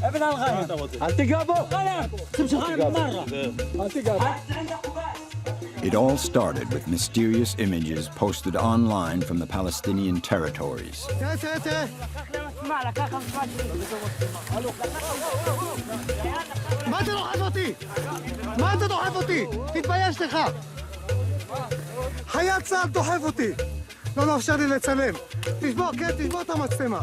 ابن الغنم أنت جابه غنم تمشي غنم مرة أنت جابه. It all started with mysterious images posted online from the Palestinian territories. ما أنت دحف אותי? ما أنت دحف אותי? תתבייש לך! חיית צה"ל דוחף אותי! לא מאפשר לי לצלם. תשבור, כן, תשבור את המצלמה.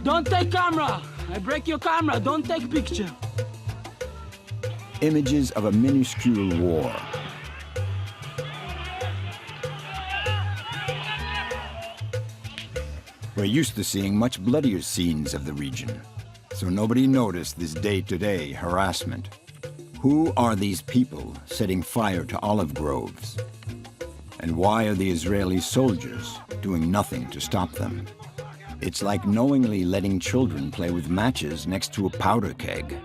Don't take camera. I break your camera. Don't take picture. Images of a minuscule war. We're used to seeing much bloodier scenes of the region, so nobody noticed this day-to-day harassment. Who are these people setting fire to olive groves? And why are the Israeli soldiers doing nothing to stop them? It's like knowingly letting children play with matches next to a powder keg.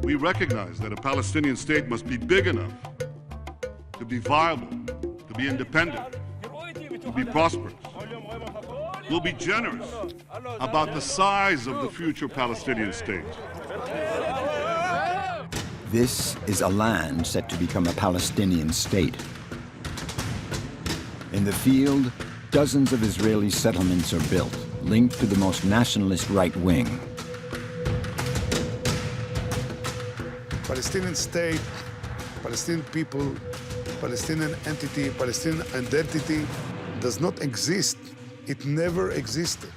We recognize that a Palestinian state must be big enough to be viable, to be independent, to be prosperous. We'll be generous about the size of the future Palestinian state. This is a land set to become a Palestinian state. In the field, dozens of Israeli settlements are built, linked to the most nationalist right wing. Palestinian state, Palestinian people, Palestinian entity, Palestinian identity does not exist. It never existed.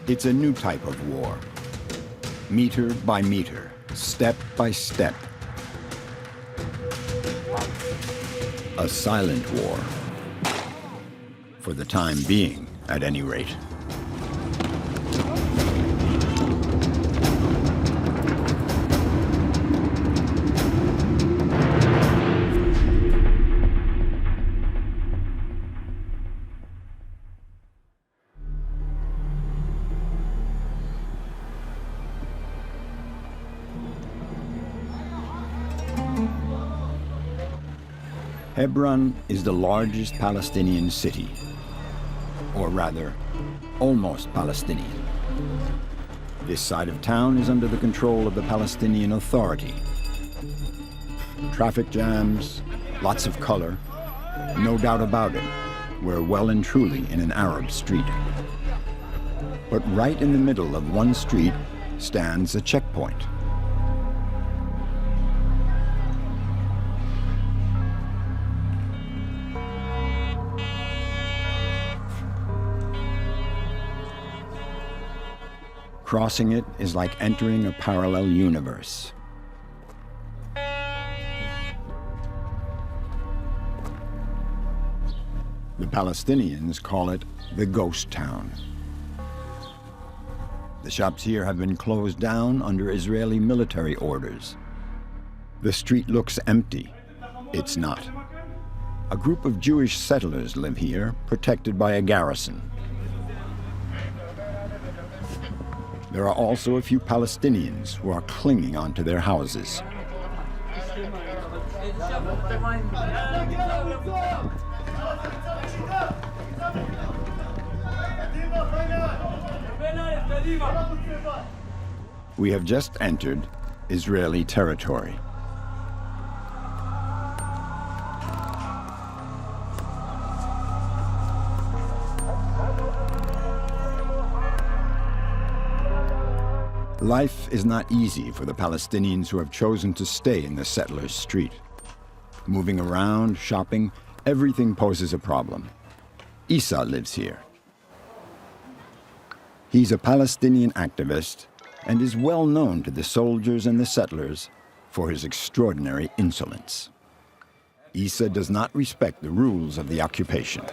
It's a new type of war. Meter by meter, step by step. A silent war. For the time being, at any rate. Hebron is the largest Palestinian city, or rather, almost Palestinian. This side of town is under the control of the Palestinian Authority. Traffic jams, lots of color, no doubt about it, we're well and truly in an Arab street. But right in the middle of one street stands a checkpoint. Crossing it is like entering a parallel universe. The Palestinians call it the ghost town. The shops here have been closed down under Israeli military orders. The street looks empty. It's not. A group of Jewish settlers live here, protected by a garrison. There are also a few Palestinians who are clinging onto their houses. We have just entered Israeli territory. Life is not easy for the Palestinians who have chosen to stay in the settlers' street. Moving around, shopping, everything poses a problem. Isa lives here. He's a Palestinian activist and is well known to the soldiers and the settlers for his extraordinary insolence. Isa does not respect the rules of the occupation.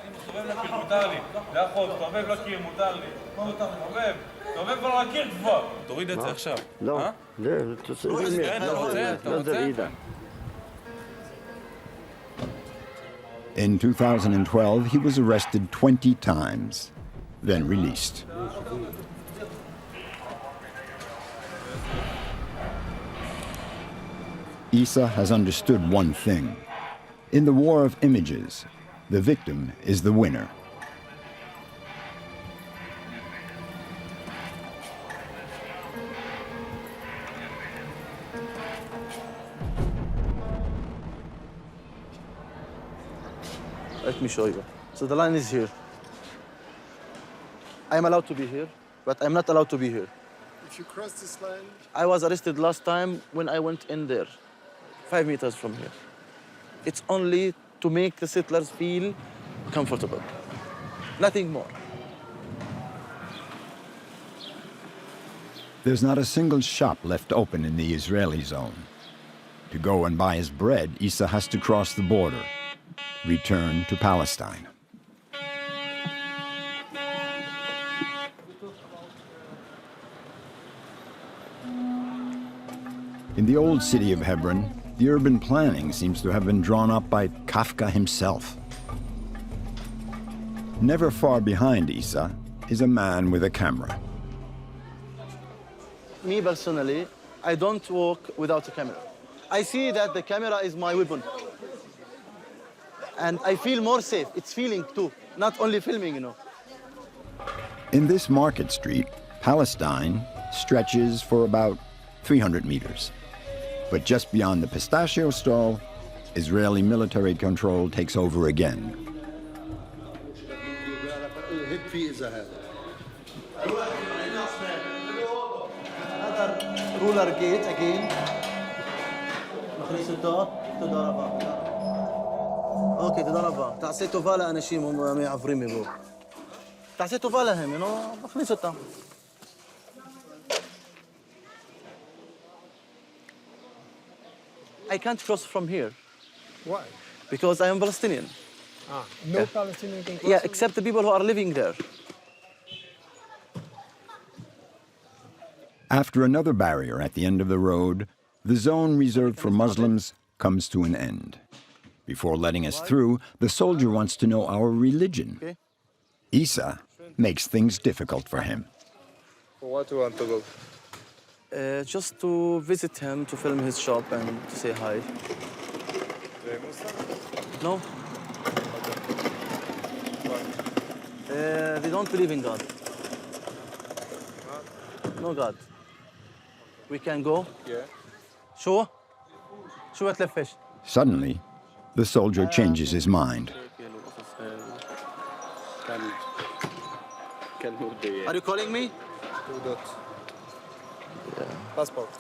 In 2012, he was arrested 20 times, then released. Isa has understood one thing. In the war of images, the victim is the winner. Let me show you. So the line is here. I'm allowed to be here, but I'm not allowed to be here. If you cross this line, I was arrested last time when I went in there, 5 meters from here. It's only to make the settlers feel comfortable, nothing more. There's not a single shop left open in the Israeli zone. To go and buy his bread, Isa has to cross the border, return to Palestine. In the old city of Hebron, the urban planning seems to have been drawn up by Kafka himself. Never far behind Isa is a man with a camera. Me personally, I don't walk without a camera. I see that the camera is my weapon. And I feel more safe. It's feeling too, not only filming, you know. In this market street, Palestine stretches for about 300 meters. But just beyond the pistachio stall, Israeli military control takes over again. Ruler gate again. اوكي تدرى با تعسي توفا لأناشيم هم يعفرين مبو تعسي توفا لهم ينو بخليص التام. I can't cross from here. Why? Because I am Palestinian. No Palestinian can cross. Yeah, except the people who are living there. After another barrier at the end of the road, the zone reserved for Muslims comes to an end. Before letting us through, the soldier wants to know our religion. Okay. Isa makes things difficult for him. What do you want to go? Just to visit him, to film his shop and to say hi. No? They don't believe in God. No God. We can go? Yeah. شو؟ شو هتلفش؟ Suddenly, the soldier changes his mind. Are you calling me? Passport.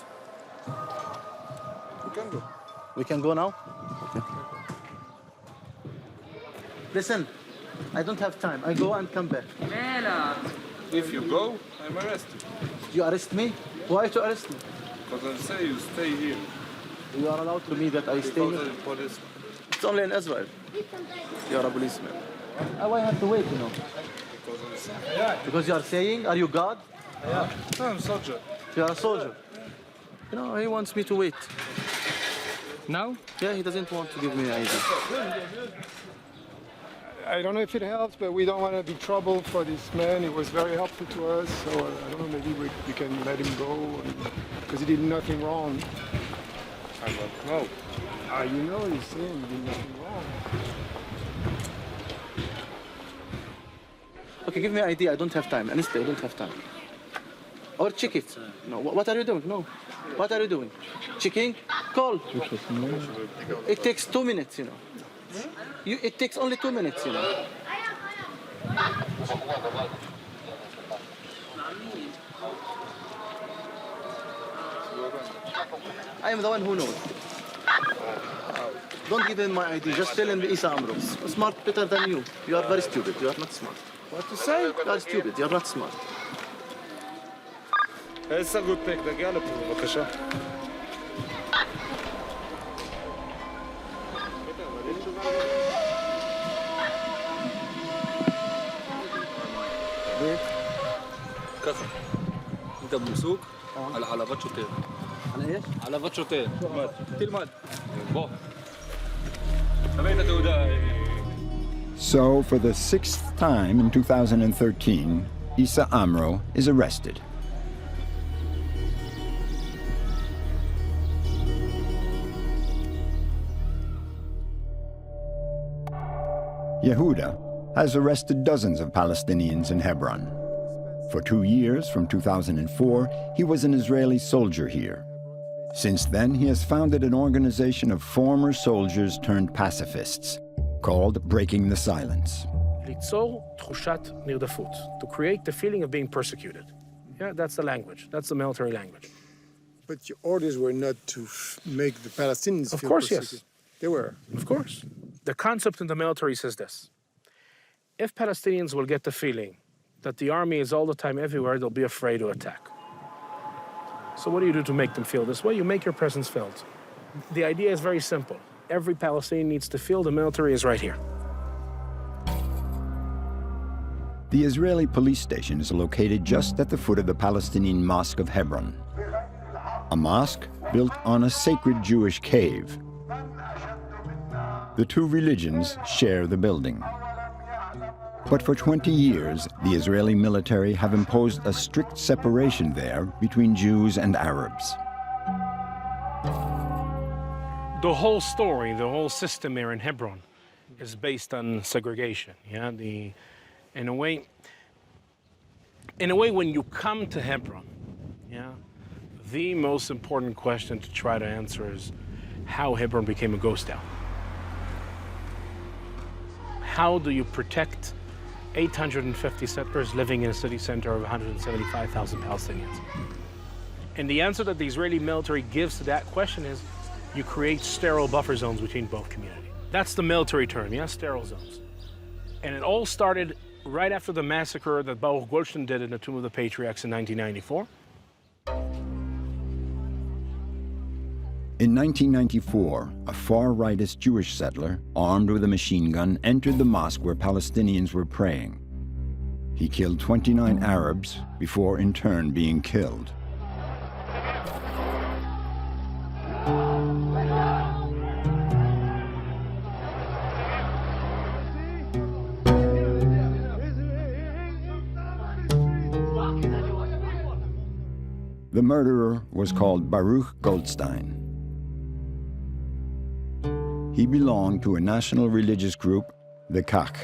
You can go. We can go now? Okay. Listen, I don't have time. I go and come back. If you go, I'm arrested. You arrest me? Why to arrest me? Because I say you stay here. You are allowed to me that I stay Because here? of police. It's only in Israel. You are a policeman. Why I have to wait, you know? Because you are saying, are you God? No, I'm soldier. You are a soldier. You know, he wants me to wait. Now? Yeah, he doesn't want to give me ID. I don't know if it helps, but we don't want to be trouble for this man. He was very helpful to us, so I don't know, maybe we can let him go, because he did nothing wrong. I don't know. You know, he's saying he did nothing wrong. Okay, give me an ID. I don't have time. Honestly, I don't have time. Or check it. No, what are you doing? No. What are you doing? Checking? Call. It takes 2 minutes, you know. It takes only 2 minutes, you know. I am the one who knows. Don't give him my ID. Just tell him the Isa Amro. Smart better than you. You are very stupid. You are not smart. What to say? You are stupid. You are not smart. It's a good pick. תגיע לפה, בבקשה. ככה, انت بمسوق على حلبات שוטר. على ايش؟ حلبات שוטר. תלמד. בוא. תביא את התעודה. So, for the 6th time in 2013, Issa Amro is arrested. Yehuda has arrested dozens of Palestinians in Hebron. For 2 years, from 2004, he was an Israeli soldier here. Since then, he has founded an organization of former soldiers turned pacifists called Breaking the Silence. ליצור תחושת נרדפות, to create the feeling of being persecuted. Yeah, that's the language. That's the military language. But your orders were not to make the Palestinians Of feel course, persecuted. yes. They were. Of course. The concept in the military says this. If Palestinians will get the feeling that the army is all the time everywhere, they'll be afraid to attack. So what do you do to make them feel this way? You make your presence felt. The idea is very simple. Every Palestinian needs to feel the military is right here. The Israeli police station is located just at the foot of the Palestinian Mosque of Hebron, a mosque built on a sacred Jewish cave. The two religions share the building. But for 20 years, the Israeli military have imposed a strict separation there between Jews and Arabs. The whole story, the whole system here in Hebron is based on segregation. Yeah, in a way, when you come to Hebron, yeah, the most important question to try to answer is how Hebron became a ghost town. How do you protect 850 settlers living in a city center of 175,000 Palestinians? And the answer that the Israeli military gives to that question is you create sterile buffer zones between both communities. That's the military term, yeah, sterile zones. And it all started right after the massacre that Baruch Goldstein did in the Tomb of the Patriarchs in 1994. In 1994, a far-rightist Jewish settler, armed with a machine gun, entered the mosque where Palestinians were praying. He killed 29 Arabs before in turn being killed. The murderer was called Baruch Goldstein. He belonged to a national religious group, the Kach.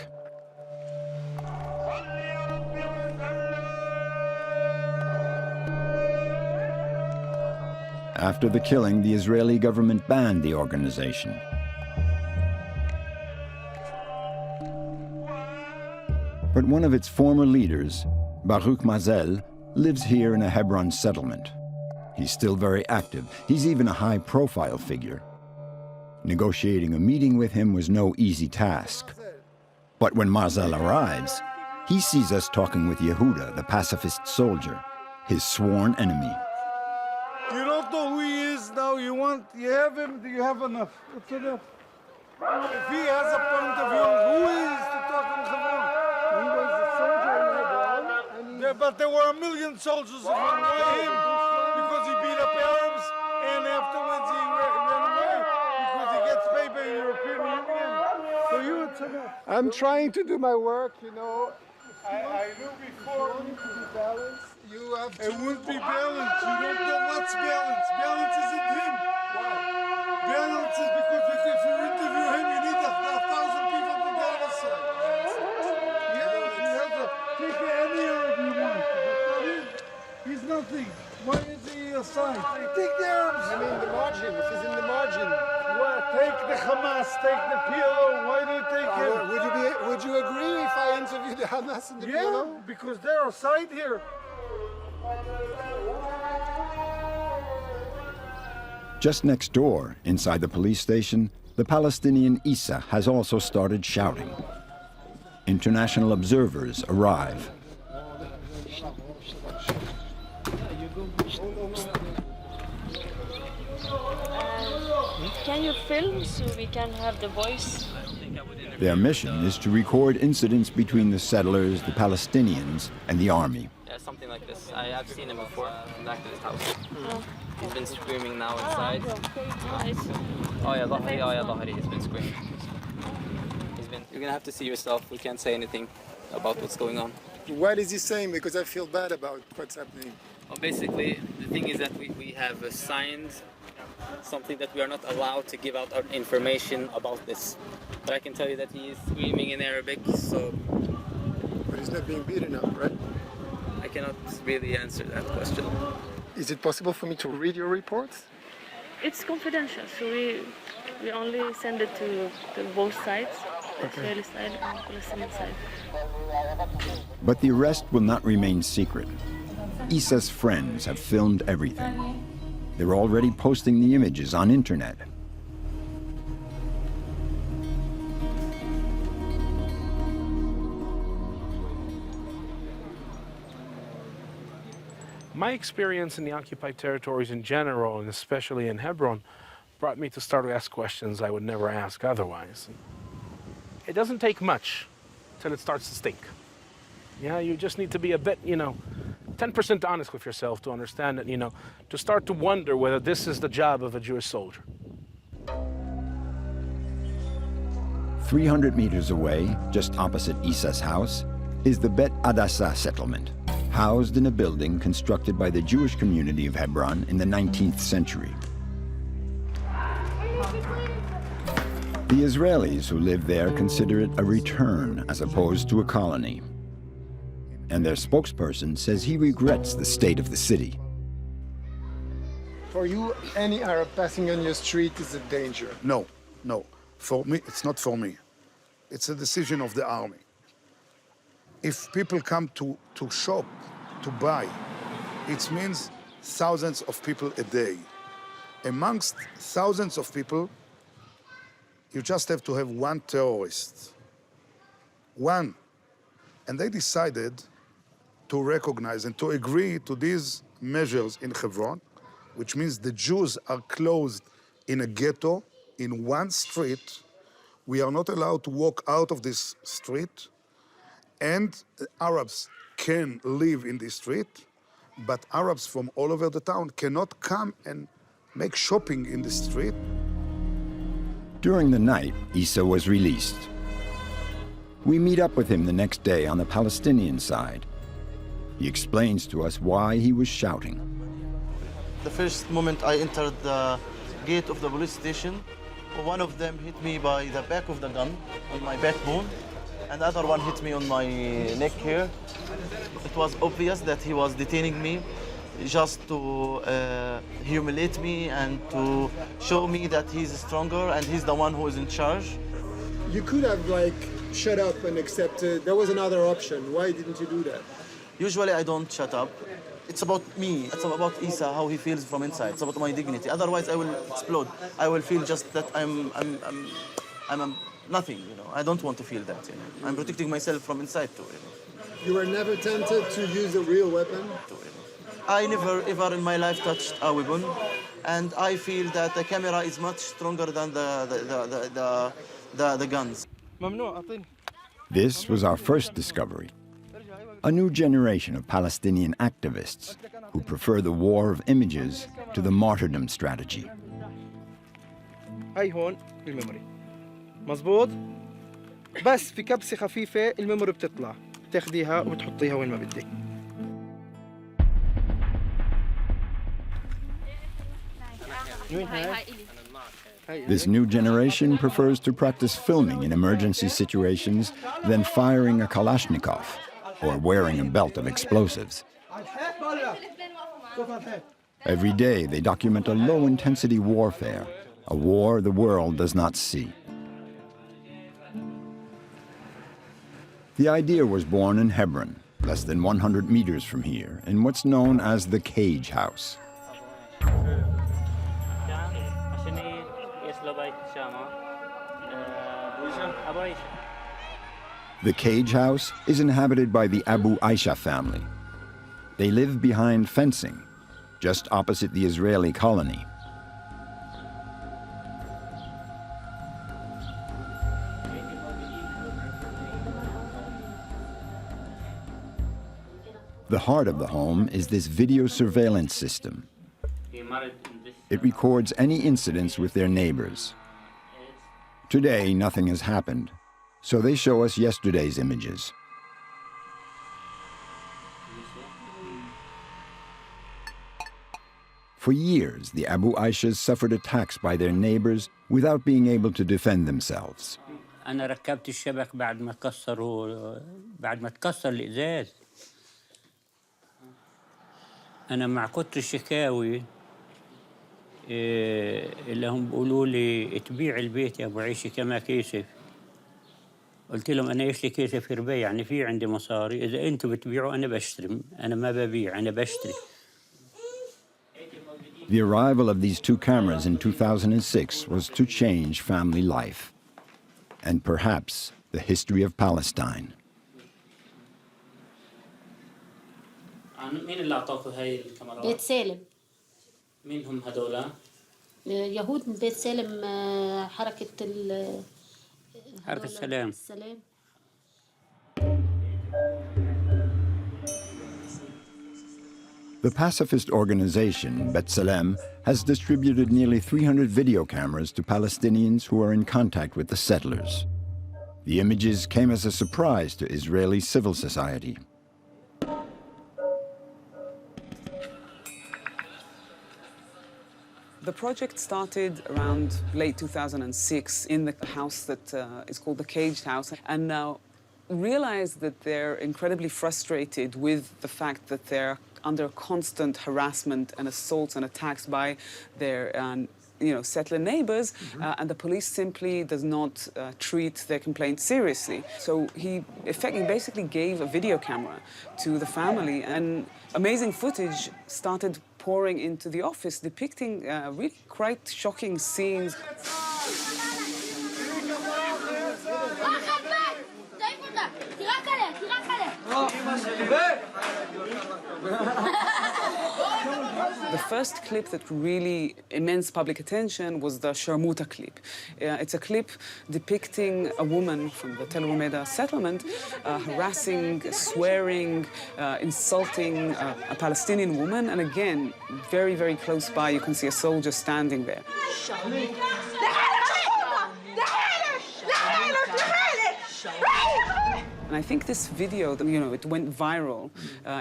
After the killing, the Israeli government banned the organization. But one of its former leaders, Baruch Mazel, lives here in a Hebron settlement. He's still very active. He's even a high-profile figure. Negotiating a meeting with him was no easy task. But when Mazel arrives, he sees us talking with Yehuda, the pacifist soldier, his sworn enemy. You don't know who he is now. You have him, you have enough. It's enough. If he has a point of view, who is to talk in Hebron? He was a soldier in Hebron. Yeah, but there were a million soldiers in Hebron. Why him? Because he beat up Arabs, and afterwards he ran away because he gets paid by the European Union. So you would say no. I'm trying to do my work, you know. I knew before. You need to be balanced. You have to. It won't be balanced. You don't know what's balance. Balance isn't him. Why? Balance is because if you interview him, you need 1,000 people to go on the side. Yeah, you have to take any Arab you want. But not him. He's nothing. Why is he aside? Take the Arabs. I mean, the margin. If he's in the margin. What? Take the Hamas, take the PLO. Why do you take him? Would you agree if I interview the Hamas and the PLO? Yeah, because they're aside here. Just next door, inside the police station, the Palestinian Issa has also started shouting. International observers arrive. Can you film so we can have the voice? Their mission is to record incidents between the settlers, the Palestinians, and the army. Yeah, something like this. I've seen him before, back to his house. He's been screaming now inside. Nice. Oh yeah, Dhahri, he's been screaming. You're gonna have to see yourself. We can't say anything about what's going on. What is he saying? Because I feel bad about what's happening. Well, basically, the thing is that we have signed something that we are not allowed to give out our information about this. But I can tell you that he is screaming in Arabic, so... But he's not being beaten up, right? I cannot really answer that question. Is it possible for me to read your reports? It's confidential, so we only send it to both sides, the Israeli side and the Palestinian side. But the arrest will not remain secret. Issa's friends have filmed everything. They're already posting the images on internet. My experience in the occupied territories in general, and especially in Hebron, brought me to start to ask questions I would never ask otherwise. It doesn't take much till it starts to stink. Yeah, you just need to be a bit, 10% honest with yourself to understand that, to start to wonder whether this is the job of a Jewish soldier. 300 meters away, just opposite Issa's house, is the Bet Adassa settlement, housed in a building constructed by the Jewish community of Hebron in the 19th century. The Israelis who live there consider it a return as opposed to a colony. And their spokesperson says he regrets the state of the city. For you, any Arab passing on your street is a danger? No. For me, it's not for me. It's a decision of the army. If people come to shop, to buy, it means thousands of people a day. Amongst thousands of people, you just have to have one terrorist. One. And they decided to recognize and to agree to these measures in Hebron, which means the Jews are closed in a ghetto, in one street. We are not allowed to walk out of this street, and Arabs can live in this street, but Arabs from all over the town cannot come and make shopping in the street. During the night, Issa was released. We meet up with him the next day on the Palestinian side. He explains to us why he was shouting. The first moment I entered the gate of the police station, one of them hit me by the back of the gun on my backbone, and the other one hit me on my neck here. It was obvious that he was detaining me just to humiliate me and to show me that he's stronger and he's the one who is in charge. You could have, shut up and accepted. There was another option. Why didn't you do that? Usually I don't shut up. It's about me. It's about Issa, how he feels from inside. It's about my dignity. Otherwise, I will explode. I will feel just that I'm nothing. I don't want to feel that. I'm protecting myself from inside too. You were never tempted to use a real weapon? I never ever in my life touched a weapon, and I feel that the camera is much stronger than the guns. This was our first discovery. A new generation of Palestinian activists who prefer the war of images to the martyrdom strategy. هاي هون الميموري مظبوط بس في كبسة خفيفة الميموري بتطلع تاخديها وتحطيها وين ما بدك. This new generation prefers to practice filming in emergency situations than firing a Kalashnikov or wearing a belt of explosives. Every day they document a low-intensity warfare, a war the world does not see. The idea was born in Hebron, less than 100 meters from here, in what's known as the Cage House. The Cage House is inhabited by the Abu Aisha family. They live behind fencing, just opposite the Israeli colony. The heart of the home is this video surveillance system. It records any incidents with their neighbors. Today, nothing has happened, So they show us yesterday's images. For years, the Abu Aishas suffered attacks by their neighbors without being able to defend themselves. أنا ركبت الشبك بعد ما تكسر الإزاز. أنا مع كتر الشكاوي اللي هم بيقولوا لي تبيع البيت يا أبو عيشي كما كيسف. قلت لهم أنا إيش لي كيسف يربي يعني في عندي مصاري إذا أنتوا بتبيعوا أنا بشتري أنا ما ببيع أنا بشتري. The arrival of these two cameras in 2006 was to change family life, and perhaps the history of Palestine. مين اللي أعطاكوا هاي الكاميرات؟ بيت سالم. مين هم هذولا؟ يهود من بيت سالم حركة السلام. The pacifist organization, B'Tselem, has distributed nearly 300 video cameras to Palestinians who are in contact with the settlers. The images came as a surprise to Israeli civil society. The project started around late 2006 in the house that is called the Caged House, and now realized that they're incredibly frustrated with the fact that they're under constant harassment and assaults and attacks by their settler neighbors, and the police simply does not treat their complaints seriously. So he basically gave a video camera to the family, and amazing footage started pouring into the office, depicting really quite shocking scenes. The first clip that really immense public attention was the Sharmuta clip. It's a clip depicting a woman from the Tel Rumeda settlement harassing, swearing, insulting a Palestinian woman. And again, very, very close by, you can see a soldier standing there. And I think this video, it went viral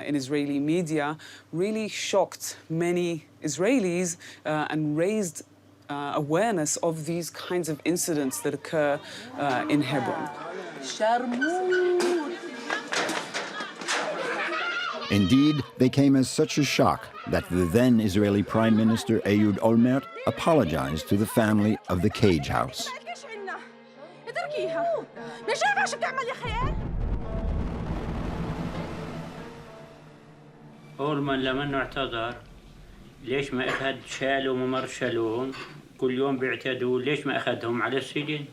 in Israeli media, really shocked many Israelis and raised awareness of these kinds of incidents that occur in Hebron. Indeed, they came as such a shock that the then Israeli Prime Minister Ehud Olmert apologized to the family of the Cage House. أولمن لما اعتذر ليش ما أخذ شالوا وما شالوهم كل يوم بيعتدوا ليش ما أخذهم على السجن؟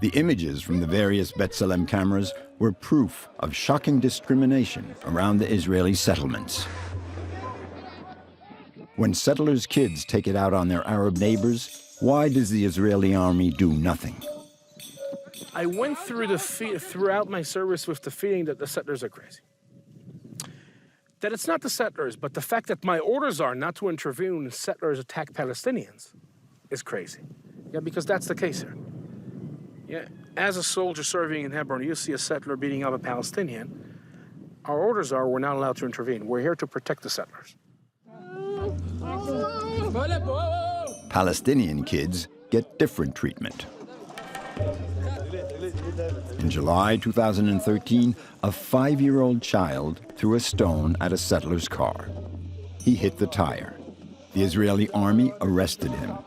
The images from the various B'Tselem cameras were proof of shocking discrimination around the Israeli settlements. When settlers' kids take it out on their Arab neighbors, why does the Israeli army do nothing? I went through throughout my service with the feeling that the settlers are crazy. That it's not the settlers, but the fact that my orders are not to intervene when settlers attack Palestinians is crazy. Yeah, because that's the case here. Yeah, as a soldier serving in Hebron, you see a settler beating up a Palestinian. Our orders are we're not allowed to intervene. We're here to protect the settlers. Palestinian kids get different treatment. In July 2013, a 5-year-old child threw a stone at a settler's car. He hit the tire. The Israeli army arrested him.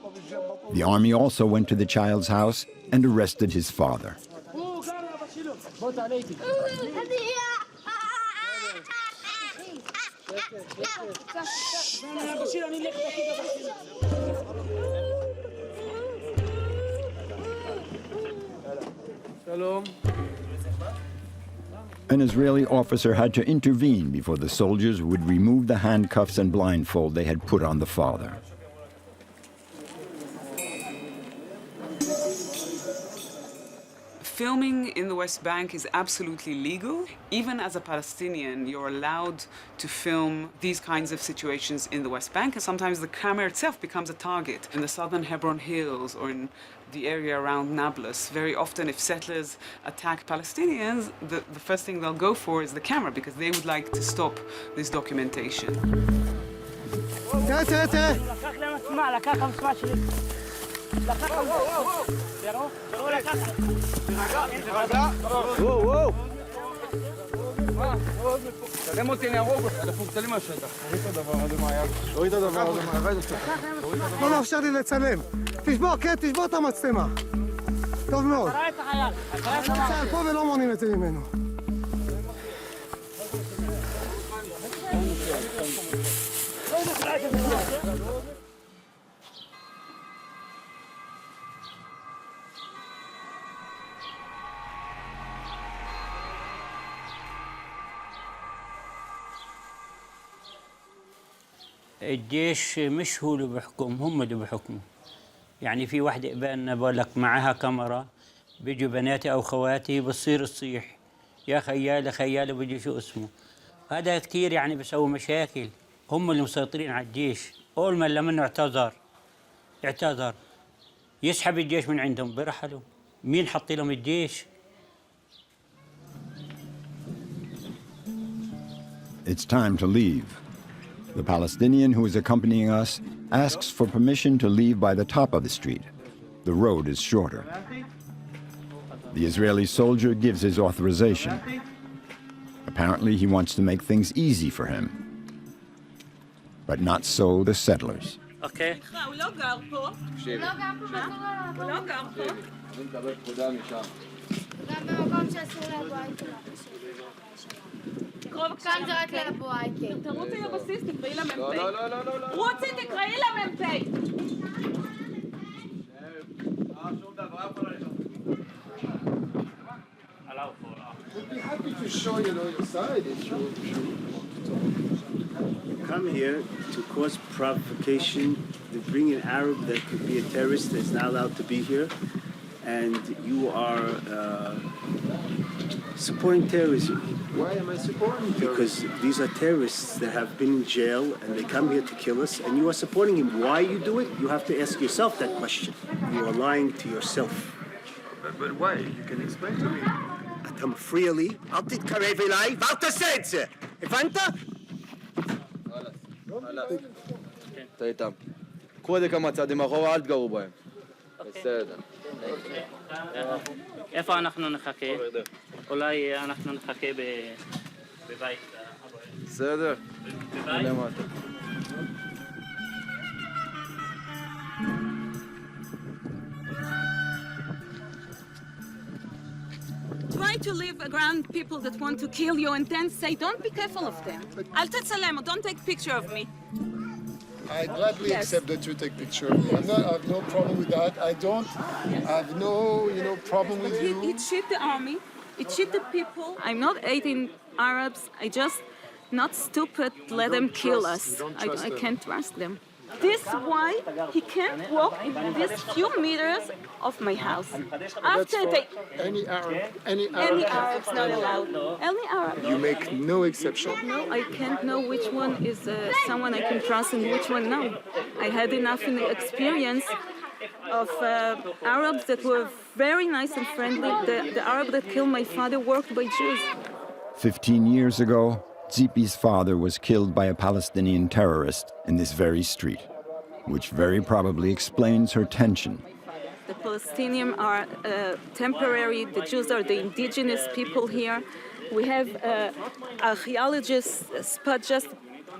The army also went to the child's house and arrested his father. An Israeli officer had to intervene before the soldiers would remove the handcuffs and blindfold they had put on the father. Filming in the West Bank is absolutely legal. Even as a Palestinian, you're allowed to film these kinds of situations in the West Bank, and sometimes the camera itself becomes a target. In the southern Hebron Hills or in the area around Nablus, very often if settlers attack Palestinians, the first thing they'll go for is the camera because they would like to stop this documentation. לא מאפשר לי לצלם. תשבור, כן, תשבור את המצלמה. טוב מאוד. צה"ל פה ולא מונעים את זה ממנו. الجيش مش هو اللي بيحكم، هم اللي بيحكموا. يعني في واحدة إباننا بقول لك معها كاميرا، بيجوا بناتي أو خواتي بتصير تصيح يا خيالة خيالة بيجي شو اسمه. هذا كثير يعني بيسوي مشاكل، هم اللي مسيطرين على الجيش. أول ما منه اعتذر يسحب الجيش من عندهم بيرحلوا. مين حط لهم الجيش؟ It's time to leave. The Palestinian who is accompanying us asks for permission to leave by the top of the street. The road is shorter. The Israeli soldier gives his authorization. Apparently, he wants to make things easy for him. But not so the settlers. Okay. כאן זה רק לאבו אייקי. תרוצי לבסיס, תקראי למ"פ. לא. רוצי, תקראי למ"פ. שום דבר, We'd be happy to show, your side. Come here to cause provocation, to bring an Arab that could be a terrorist that's not allowed to be here, and you are supporting terrorism. Why am I supporting terrorism? Because these are terrorists that have been in jail and they come here to kill us, and you are supporting him. Why you do it? You have to ask yourself that question. You are lying to yourself. But why? You can explain to me. אתה מפריע לי, אל תתקרב אליי ואל תעשה את זה. הבנת? אתה איתם. קחו את זה כמה צעדים אחורה, אל תגרו בהם. בסדר. איפה אנחנו נחכה? אולי אנחנו נחכה בבית. בסדר. למטה. Try to live around people that want to kill you and then say, don't be careful of them. I'll תצלם, don't take picture of me. I gladly accept that you take picture of me. I have no problem with that. I have no, problem with you. It cheat the army. It cheat the people. I'm not hating Arabs. I just not stupid. Let them kill us. I can't trust them. This is why he can't walk in this few meters of my house. After they... Any Arab's not allowed. Any Arab. You make no exception. No, I can't know which one is someone I can trust and which one no. I had enough in the experience of Arabs that were very nice and friendly. The Arab that killed my father worked by Jews. 15 years ago, Zipi's father was killed by a Palestinian terrorist in this very street, which very probably explains her tension. The Palestinians are temporary, the Jews are the indigenous people here. We have archaeologists spot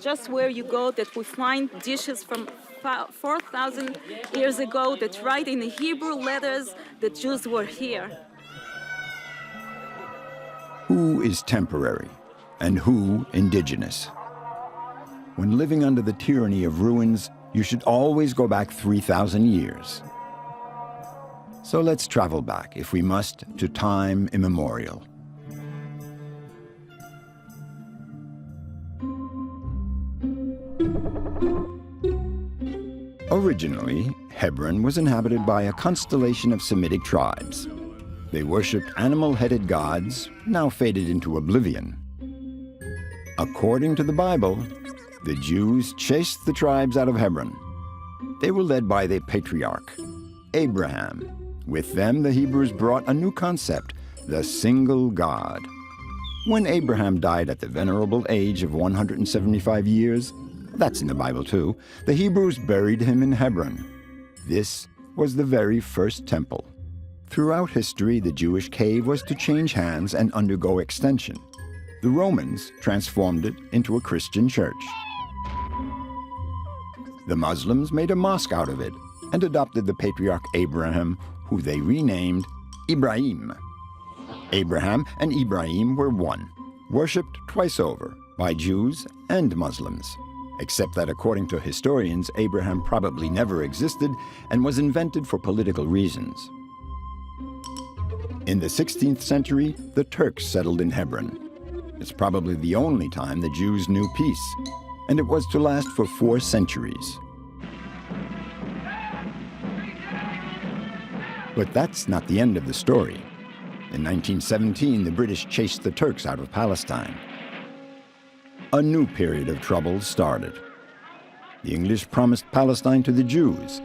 just where you go that we find dishes from 4,000 years ago that write in the Hebrew letters that Jews were here. Who is temporary and who indigenous? When living under the tyranny of ruins, you should always go back 3,000 years. So let's travel back, if we must, to time immemorial. Originally, Hebron was inhabited by a constellation of Semitic tribes. They worshipped animal-headed gods, now faded into oblivion. According to the Bible, the Jews chased the tribes out of Hebron. They were led by the patriarch, Abraham. With them, the Hebrews brought a new concept, the single God. When Abraham died at the venerable age of 175 years, that's in the Bible too, the Hebrews buried him in Hebron. This was the very first temple. Throughout history, the Jewish cave was to change hands and undergo extension. The Romans transformed it into a Christian church. The Muslims made a mosque out of it and adopted the patriarch Abraham, who they renamed Ibrahim. Abraham and Ibrahim were one, worshipped twice over by Jews and Muslims, except that according to historians, Abraham probably never existed and was invented for political reasons. In the 16th century, the Turks settled in Hebron. It's probably the only time the Jews knew peace, and it was to last for 4 centuries. But that's not the end of the story. In 1917, the British chased the Turks out of Palestine. A new period of troubles started. The English promised Palestine to the Jews.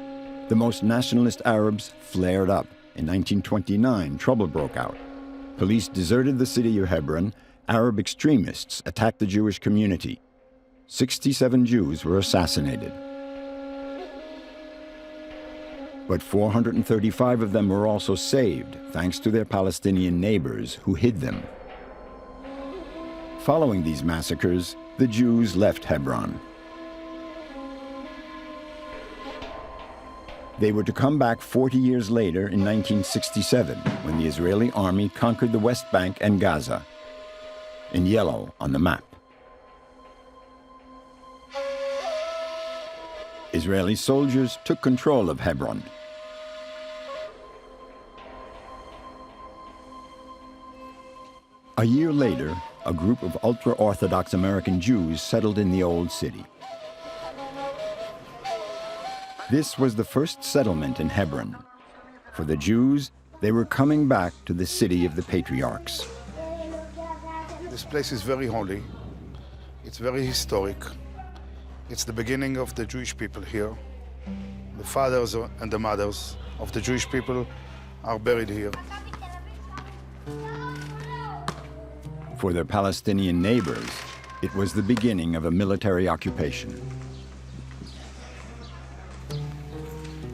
The most nationalist Arabs flared up. In 1929, trouble broke out. Police deserted the city of Hebron. Arab extremists attacked the Jewish community. 67 Jews were assassinated. But 435 of them were also saved, thanks to their Palestinian neighbors who hid them. Following these massacres, the Jews left Hebron. They were to come back 40 years later in 1967, when the Israeli army conquered the West Bank and Gaza, in yellow on the map. Israeli soldiers took control of Hebron. A year later, a group of ultra-Orthodox American Jews settled in the old city. This was the first settlement in Hebron. For the Jews, they were coming back to the city of the patriarchs. This place is very holy. It's very historic. It's the beginning of the Jewish people here. The fathers and the mothers of the Jewish people are buried here. For their Palestinian neighbors, it was the beginning of a military occupation.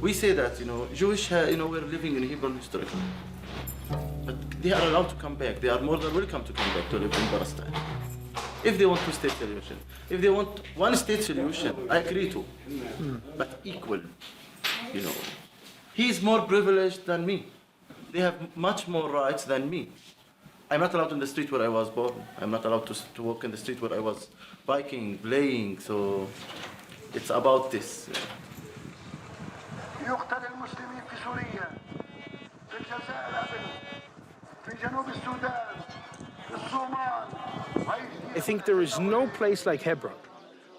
We say that, Jewish, we're living in Hebron historically. But they are allowed to come back. They are more than welcome to come back to live in Palestine. If they want two-state solution. If they want one-state solution, I agree to. But equal, He's more privileged than me. They have much more rights than me. I'm not allowed in the street where I was born. I'm not allowed to walk in the street where I was biking, playing, so it's about this. يقتل المسلمين في سوريا في الجزائر قبل في جنوب السودان في الصومال. I think there is no place like Hebron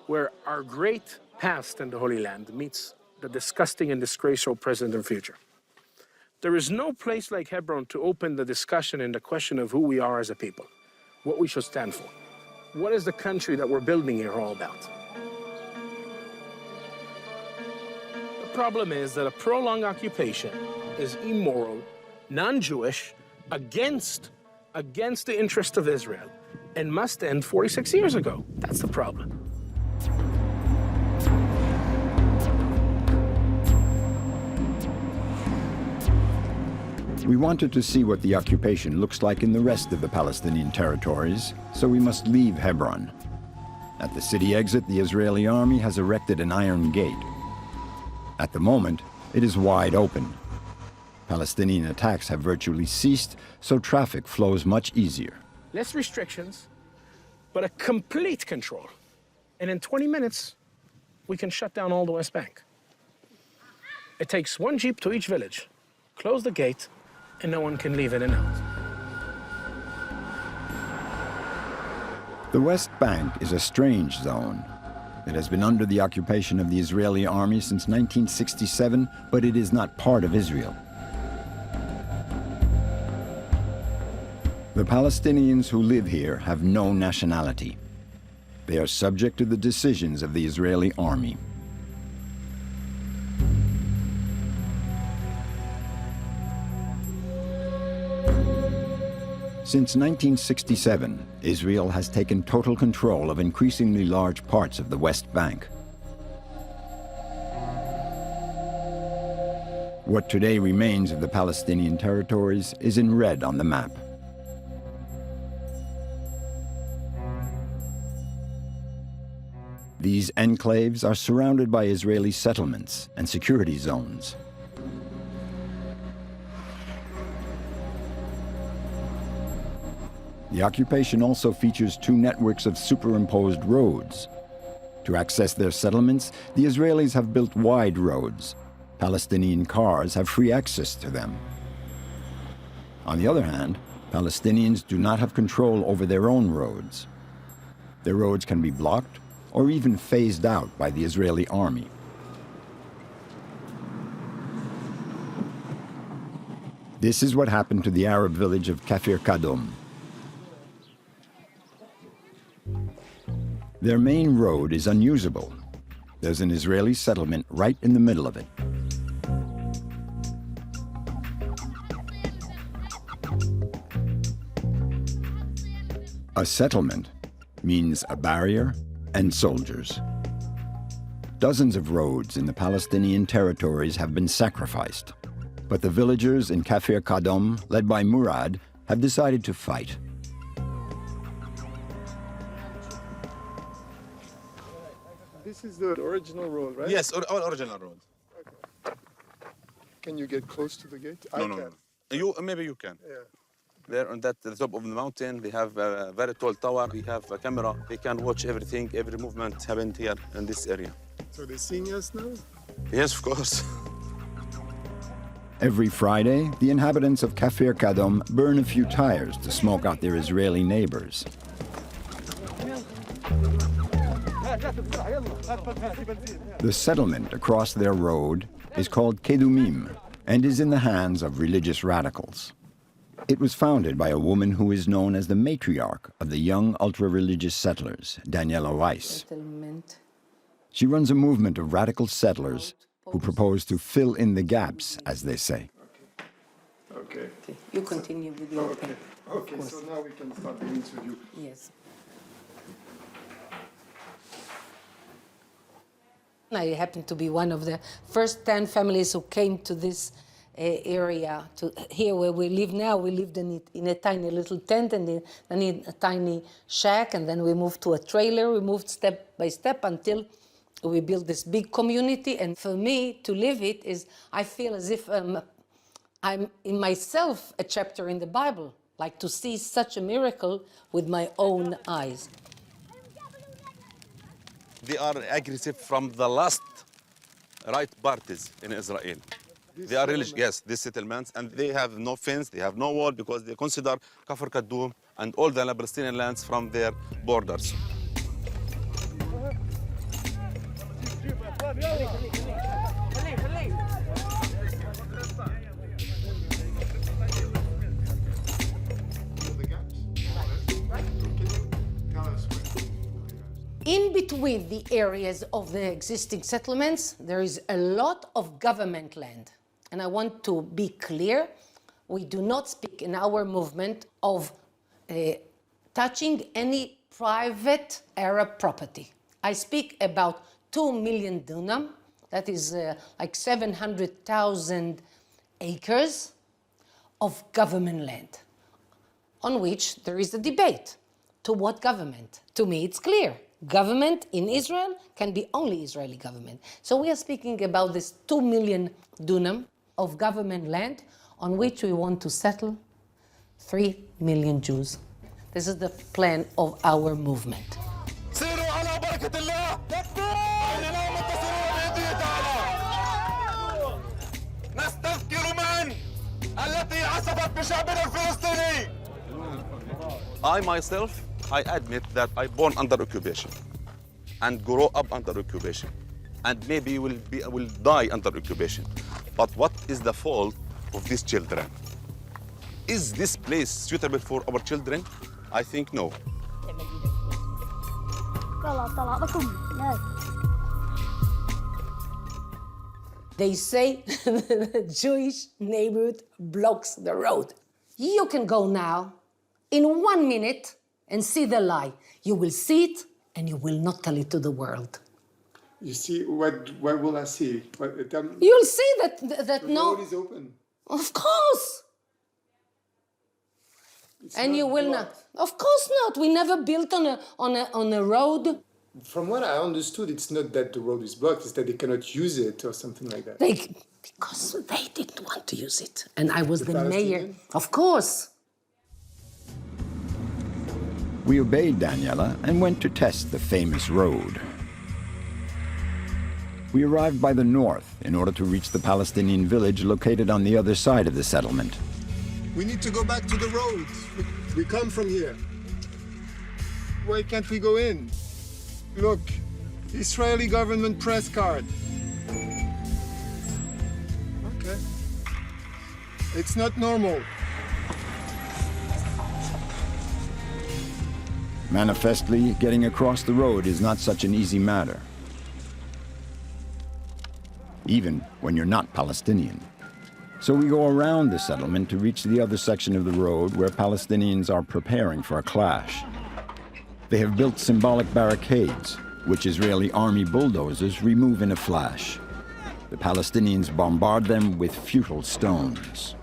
where our great past in the Holy Land meets the disgusting and disgraceful present and future. There is no place like Hebron to open the discussion and the question of who we are as a people, what we should stand for. What is the country that we're building here all about? The problem is that a prolonged occupation is immoral, non-Jewish, against the interest of Israel, and must end 46 years ago. That's the problem. We wanted to see what the occupation looks like in the rest of the Palestinian territories, so we must leave Hebron. At the city exit, the Israeli army has erected an iron gate. At the moment, it is wide open. Palestinian attacks have virtually ceased, so traffic flows much easier. Less restrictions, but a complete control. And in 20 minutes, we can shut down all the West Bank. It takes one jeep to each village, close the gate, and no one can leave in and out. The West Bank is a strange zone. It has been under the occupation of the Israeli army since 1967, but it is not part of Israel. The Palestinians who live here have no nationality. They are subject to the decisions of the Israeli army. Since 1967, Israel has taken total control of increasingly large parts of the West Bank. What today remains of the Palestinian territories is in red on the map. These enclaves are surrounded by Israeli settlements and security zones. The occupation also features two networks of superimposed roads. To access their settlements, the Israelis have built wide roads. Palestinian cars have free access to them. On the other hand, Palestinians do not have control over their own roads. Their roads can be blocked or even phased out by the Israeli army. This is what happened to the Arab village of Kafir Kadom. Their main road is unusable. There's an Israeli settlement right in the middle of it. A settlement means a barrier and soldiers. Dozens of roads in the Palestinian territories have been sacrificed, but the villagers in Kafir Kadom, led by Murad, have decided to fight. This is the original road, right? Yes, all original road. Okay. Can you get close to the gate? No. Maybe you can. Yeah. There on the top of the mountain, they have a very tall tower. We have a camera. They can watch everything, every movement happened here in this area. So they're seeing us now? Yes, of course. Every Friday, the inhabitants of Kafir Kadom burn a few tires to smoke out their Israeli neighbors. The settlement across their road is called Kedumim and is in the hands of religious radicals. It was founded by a woman who is known as the matriarch of the young ultra-religious settlers, Daniela Weiss. She runs a movement of radical settlers who propose to fill in the gaps, as they say. Okay. You continue with your paper. Okay, so now we can start the interview. Yes. I happen to be one of the first 10 families who came to this area, to here where we live now. We lived in a tiny little tent and then in a tiny shack, and then we moved to a trailer. We moved step by step until we built this big community. And for me, to live it is, I feel as if I'm in myself a chapter in the Bible, like to see such a miracle with my own eyes. They are aggressive from the last right parties in Israel. They are religious, yes, these settlements, and they have no fence, they have no wall, because they consider Kafir Kadum and all the Palestinian lands from their borders. In between the areas of the existing settlements, there is a lot of government land. And I want to be clear, we do not speak in our movement of touching any private Arab property. I speak about 2 million dunam, that is like 700,000 acres of government land, on which there is a debate. To what government? To me, it's clear. Government in Israel can be only Israeli government. So we are speaking about this 2 million dunam of government land on which we want to settle 3 million Jews. This is the plan of our movement. I myself, I admit that I born under occupation and grow up under occupation, and maybe will die under occupation. But what is the fault of these children? Is this place suitable for our children? I think no. They say the Jewish neighborhood blocks the road. You can go now, in 1 minute, and see the lie. You will see it, and you will not tell it to the world. You see, what will I see? You'll see that the no... road is open. Of course! It's and not you will blocked. not. Of course not. We never built on a road. From what I understood, it's not that the road is blocked, it's that they cannot use it or something like that. Because they didn't want to use it. And I was the mayor. Palestinian? Of course. We obeyed Daniela and went to test the famous road. We arrived by the north in order to reach the Palestinian village located on the other side of the settlement. We need to go back to the road. We come from here. Why can't we go in? Look, Israeli government press card. Okay. It's not normal. Manifestly, getting across the road is not such an easy matter, even when you're not Palestinian. So we go around the settlement to reach the other section of the road where Palestinians are preparing for a clash. They have built symbolic barricades, which Israeli army bulldozers remove in a flash. The Palestinians bombard them with futile stones.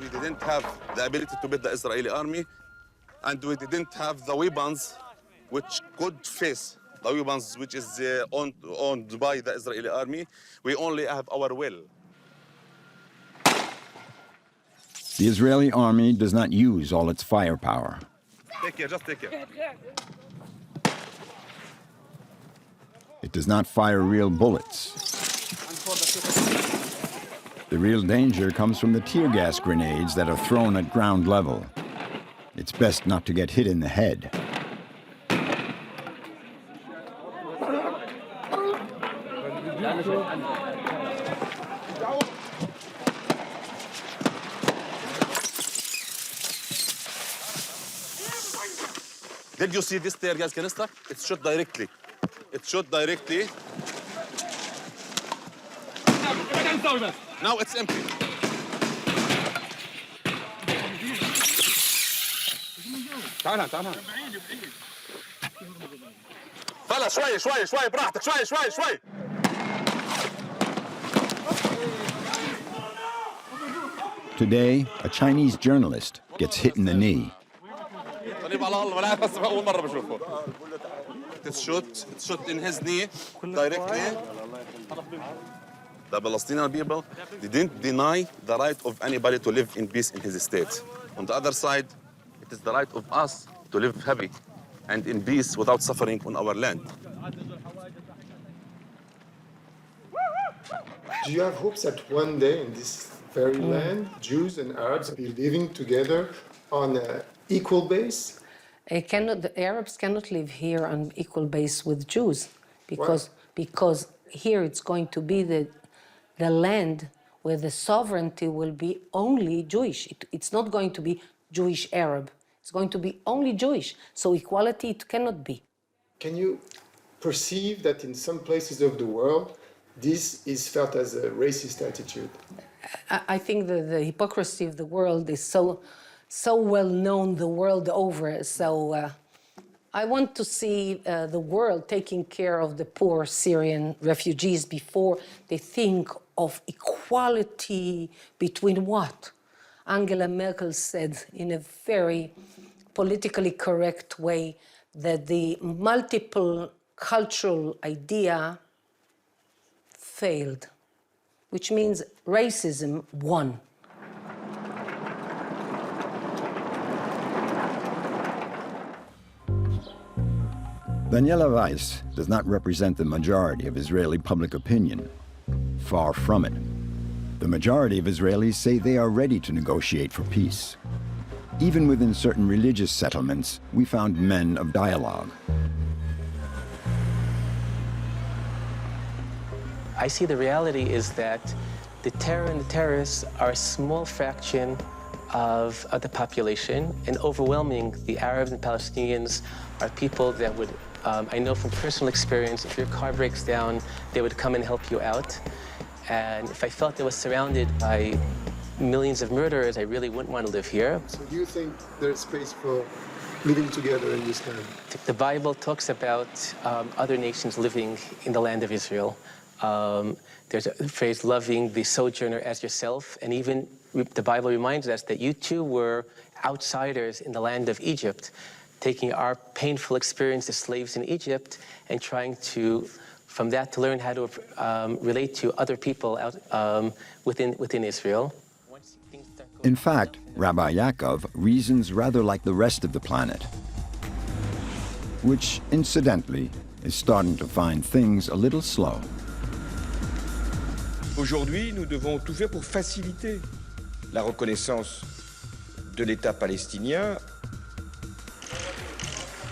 We didn't have the ability to beat the Israeli army, and we didn't have the weapons which could face the weapons which is owned by the Israeli army. We only have our will. The Israeli army does not use all its firepower. Take care, just take care. It does not fire real bullets. The real danger comes from the tear gas grenades that are thrown at ground level. It's best not to get hit in the head. Did you see this tear gas canister? It shot directly. It shot directly. Now it's empty. طلع شوي براحتك شوي. Today, a Chinese journalist gets hit in the knee. It's shot in his knee directly. The Palestinian people, they didn't deny the right of anybody to live in peace in his state. On the other side, it is the right of us to live happy and in peace without suffering on our land. Do you have hopes that one day in this very land, Jews and Arabs will be living together on an equal base? The Arabs cannot live here on equal base with Jews because here it's going to be the land where the sovereignty will be only Jewish. It's not going to be Jewish Arab. It's going to be only Jewish. So equality it cannot be. Can you perceive that in some places of the world, this is felt as a racist attitude? I think the hypocrisy of the world is so well known the world over. So I want to see the world taking care of the poor Syrian refugees before they think of equality between what? Angela Merkel said in a very politically correct way that the multiple cultural idea failed, which means racism won. Daniela Weiss does not represent the majority of Israeli public opinion. Far from it. The majority of Israelis say they are ready to negotiate for peace. Even within certain religious settlements, we found men of dialogue. I see the reality is that the terror and the terrorists are a small fraction of the population, and overwhelming the Arabs and Palestinians are people that would, I know from personal experience, if your car breaks down, they would come and help you out. And if I felt I was surrounded by millions of murderers, I really wouldn't want to live here. So do you think there's space for living together in this land? The Bible talks about other nations living in the land of Israel. There's a phrase, loving the sojourner as yourself, and even the Bible reminds us that you too were outsiders in the land of Egypt, taking our painful experience as slaves in Egypt and trying to, from that, to learn how to relate to other people out, within Israel. In fact, Rabbi Yaakov reasons rather like the rest of the planet, which, incidentally, is starting to find things a little slow. Aujourd'hui, nous devons tout faire pour faciliter la reconnaissance de l'État palestinien.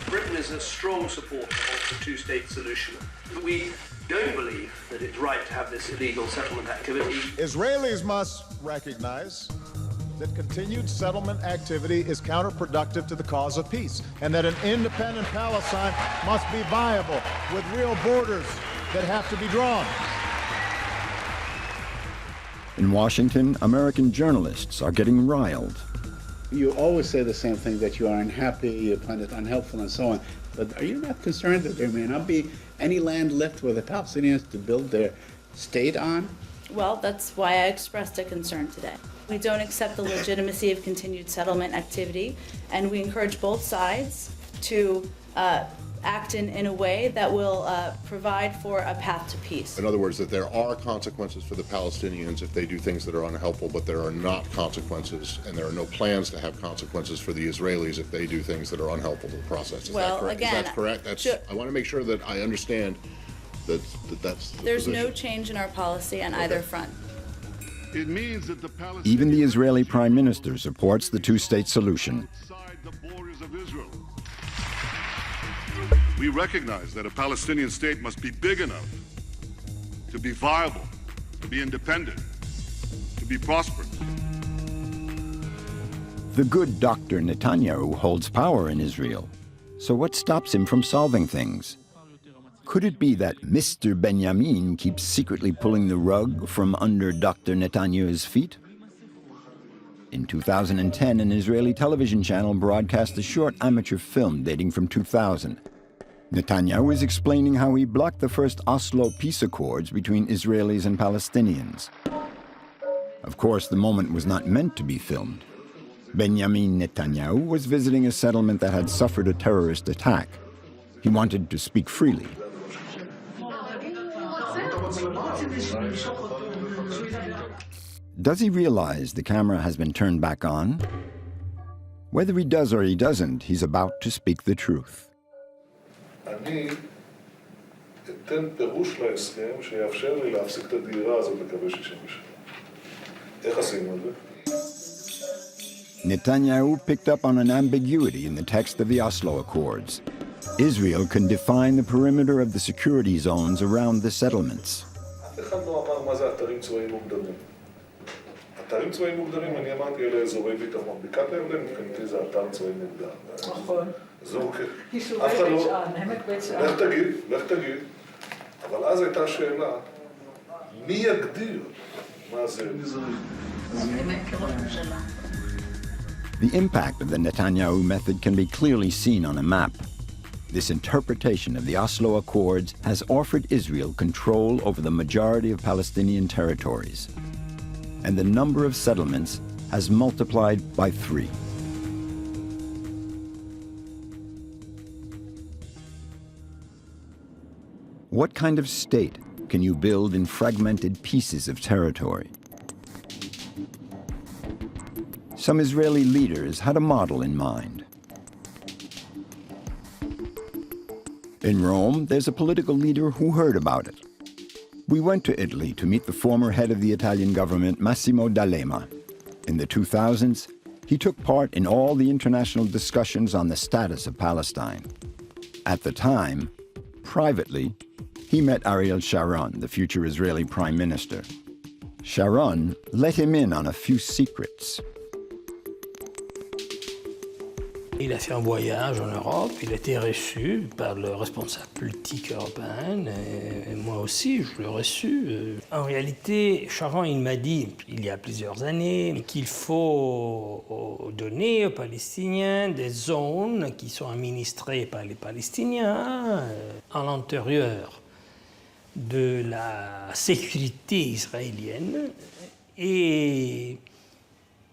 Britain is a strong supporter of the two-state solution. We don't believe that it's right to have this illegal settlement activity. Israelis must recognize that continued settlement activity is counterproductive to the cause of peace, and that an independent Palestine must be viable with real borders that have to be drawn. In Washington, American journalists are getting riled. You always say the same thing, that you are unhappy, you find it unhelpful, and so on. But are you not concerned that there may not be any land left for the Palestinians to build their state on? Well, that's why I expressed a concern today. We don't accept the legitimacy of continued settlement activity, and we encourage both sides to act in a way that will provide for a path to peace. In other words, that there are consequences for the Palestinians if they do things that are unhelpful, but there are not consequences, and there are no plans to have consequences for the Israelis if they do things that are unhelpful to the process. Is that correct? Again, is that correct? I want to make sure that I understand that's the There's position. no change in our policy on either front. It means that the Palestinians Even the Israeli Prime Minister supports the two-state solution. outside the borders of Israel. We recognize that a Palestinian state must be big enough to be viable, to be independent, to be prosperous. The good Dr. Netanyahu holds power in Israel. So what stops him from solving things? Could it be that Mr. Benjamin keeps secretly pulling the rug from under Dr. Netanyahu's feet? In 2010, an Israeli television channel broadcast a short amateur film dating from 2000. Netanyahu is explaining how he blocked the first Oslo peace accords between Israelis and Palestinians. Of course, the moment was not meant to be filmed. Benjamin Netanyahu was visiting a settlement that had suffered a terrorist attack. He wanted to speak freely. Does he realize the camera has been turned back on? Whether he does or he doesn't, he's about to speak the truth. אני אתן פירוש להסכם שיאפשר לי להפסיק את הדהירה הזאת לקווי 67. איך עשינו את זה? Netanyahu picked up on an ambiguity in the text of the Oslo Accords. Israel can define the perimeter of the security zones around the settlements. אף אחד לא אמר מה זה אתרים צבאיים מוגדרים. אתרים צבאיים מוגדרים, אני אמרתי, אלה אזורי ביטחון. בקעת הירדן מבחינתי זה אתר צבאי מוגדר. נכון. אף אחד לא... לך תגיד. אבל אז הייתה שאלה, מי יגדיר מה זה? The impact of the Netanyahu method can be clearly seen on a map. This interpretation of the Oslo Accords has offered Israel control over the majority of Palestinian territories, and the number of settlements has multiplied by 3. What kind of state can you build in fragmented pieces of territory? Some Israeli leaders had a model in mind. In Rome, there's a political leader who heard about it. We went to Italy to meet the former head of the Italian government, Massimo D'Alema. In the 2000s, he took part in all the international discussions on the status of Palestine. At the time, privately, he met Ariel Sharon, the future Israeli prime minister. Sharon let him in on a few secrets. Il a fait un voyage en Europe, il a été reçu par le responsable politique européen, et moi aussi je l'ai reçu. En réalité, Sharon il m'a dit, il y a plusieurs années, qu'il faut donner aux Palestiniens des zones qui sont administrées par les Palestiniens à l'intérieur de la sécurité israélienne. Et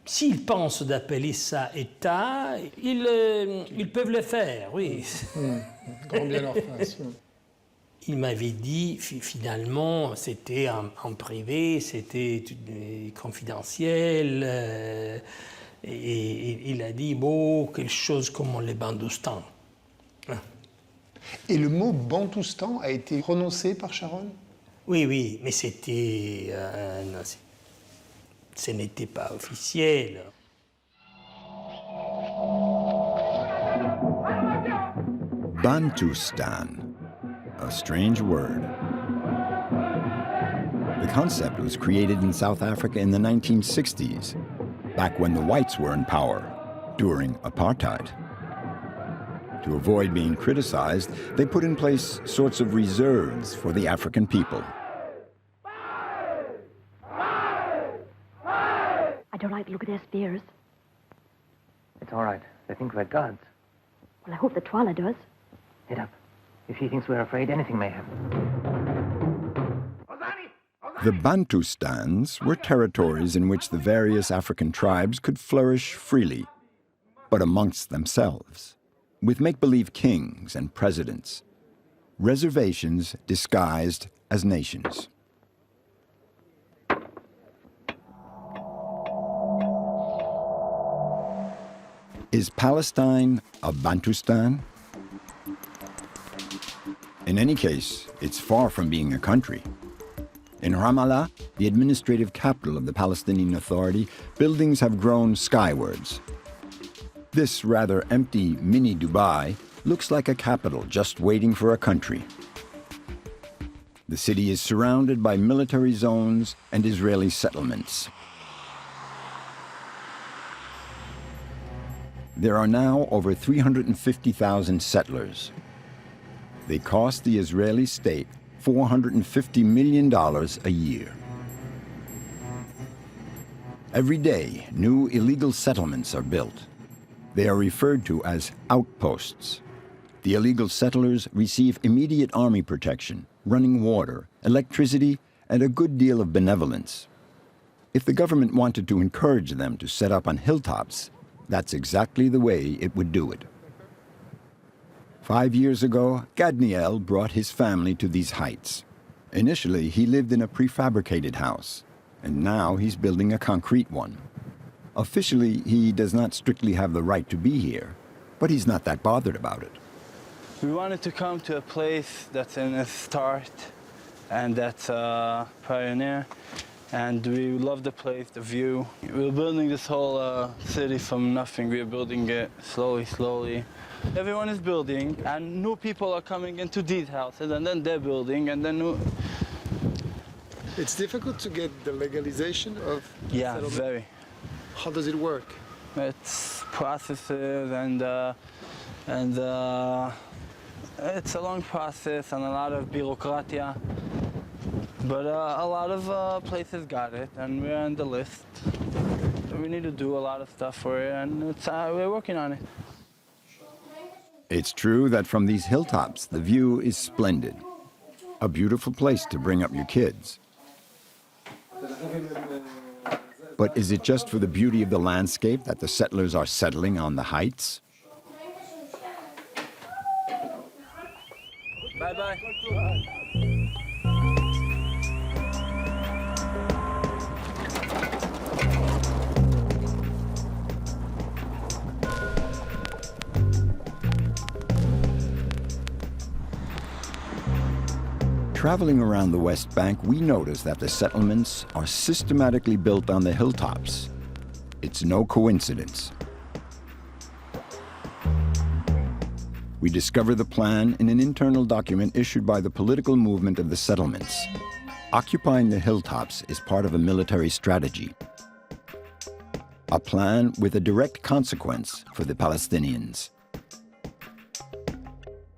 s'ils pensent d'appeler ça État, ils peuvent le faire, oui. Grand bien leur face. Il m'avait dit, finalement, c'était en privé, c'était confidentiel, et il a dit, bon, quelque chose comme les Bantoustans. Et le mot Bantoustan a été prononcé par Sharon? Oui, mais c'était... ce n'était pas officiel. Bantustan, a strange word. The concept was created in South Africa in the 1960s, back when the whites were in power, during apartheid. To avoid being criticized, they put in place sorts of reserves for the African people. I don't like to look at their spears. It's all right. They think we're gods. Well, I hope the Twala does. Get up. If he thinks we're afraid, anything may happen. The Bantustans were territories in which the various African tribes could flourish freely, but amongst themselves, with make-believe kings and presidents, reservations disguised as nations. Is Palestine a Bantustan? In any case, it's far from being a country. In Ramallah, the administrative capital of the Palestinian Authority, buildings have grown skywards. This rather empty mini Dubai looks like a capital just waiting for a country. The city is surrounded by military zones and Israeli settlements. There are now over 350,000 settlers. They cost the Israeli state $450 million a year. Every day, new illegal settlements are built. They are referred to as outposts. The illegal settlers receive immediate army protection, running water, electricity, and a good deal of benevolence. If the government wanted to encourage them to set up on hilltops, that's exactly the way it would do it. 5 years ago, Gadniel brought his family to these heights. Initially, he lived in a prefabricated house, and now he's building a concrete one. Officially, he does not strictly have the right to be here, but he's not that bothered about it. We wanted to come to a place that's in a start and that's a pioneer. And we love the place, the view. We're building this whole city from nothing. We're building it slowly. Everyone is building, and new people are coming into these houses, and then they're building, and then new... It's difficult to get the legalization of settlement. Very. How does it work? It's processes and it's a long process and a lot of bureaucratia. But a lot of places got it, and we're on the list. We need to do a lot of stuff for it, and we're working on it. It's true that from these hilltops, the view is splendid. A beautiful place to bring up your kids. But is it just for the beauty of the landscape that the settlers are settling on the heights? Bye-bye. Traveling around the West Bank, we notice that the settlements are systematically built on the hilltops. It's no coincidence. We discover the plan in an internal document issued by the political movement of the settlements. Occupying the hilltops is part of a military strategy, a plan with a direct consequence for the Palestinians.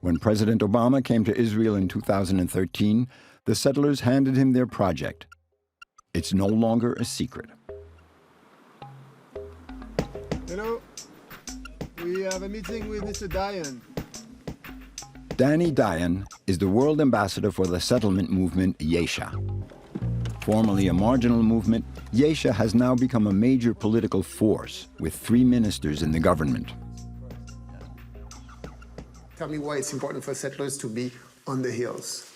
When President Obama came to Israel in 2013, the settlers handed him their project. It's no longer a secret. Hello, we have a meeting with Mr. Dayan. Danny Dayan is the world ambassador for the settlement movement Yesha. Formerly a marginal movement, Yesha has now become a major political force with 3 ministers in the government. Tell me why it's important for settlers to be on the hills.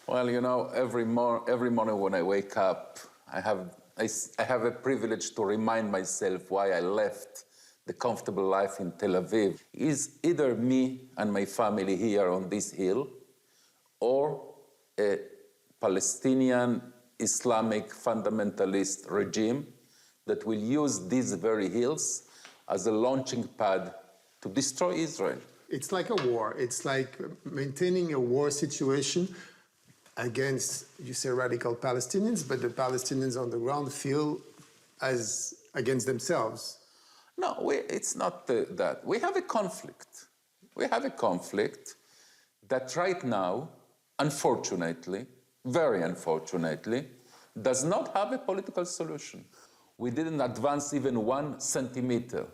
Well, you know, every morning when I wake up, I have a privilege to remind myself why I left the comfortable life in Tel Aviv. Is either me and my family here on this hill, or a Palestinian Islamic fundamentalist regime that will use these very hills as a launching pad to destroy Israel. It's like a war. It's like maintaining a war situation against, you say, radical Palestinians, but the Palestinians on the ground feel as against themselves. No, it's not that. We have a conflict. We have a conflict that right now, unfortunately, very unfortunately, does not have a political solution. We didn't advance even 1 centimeter.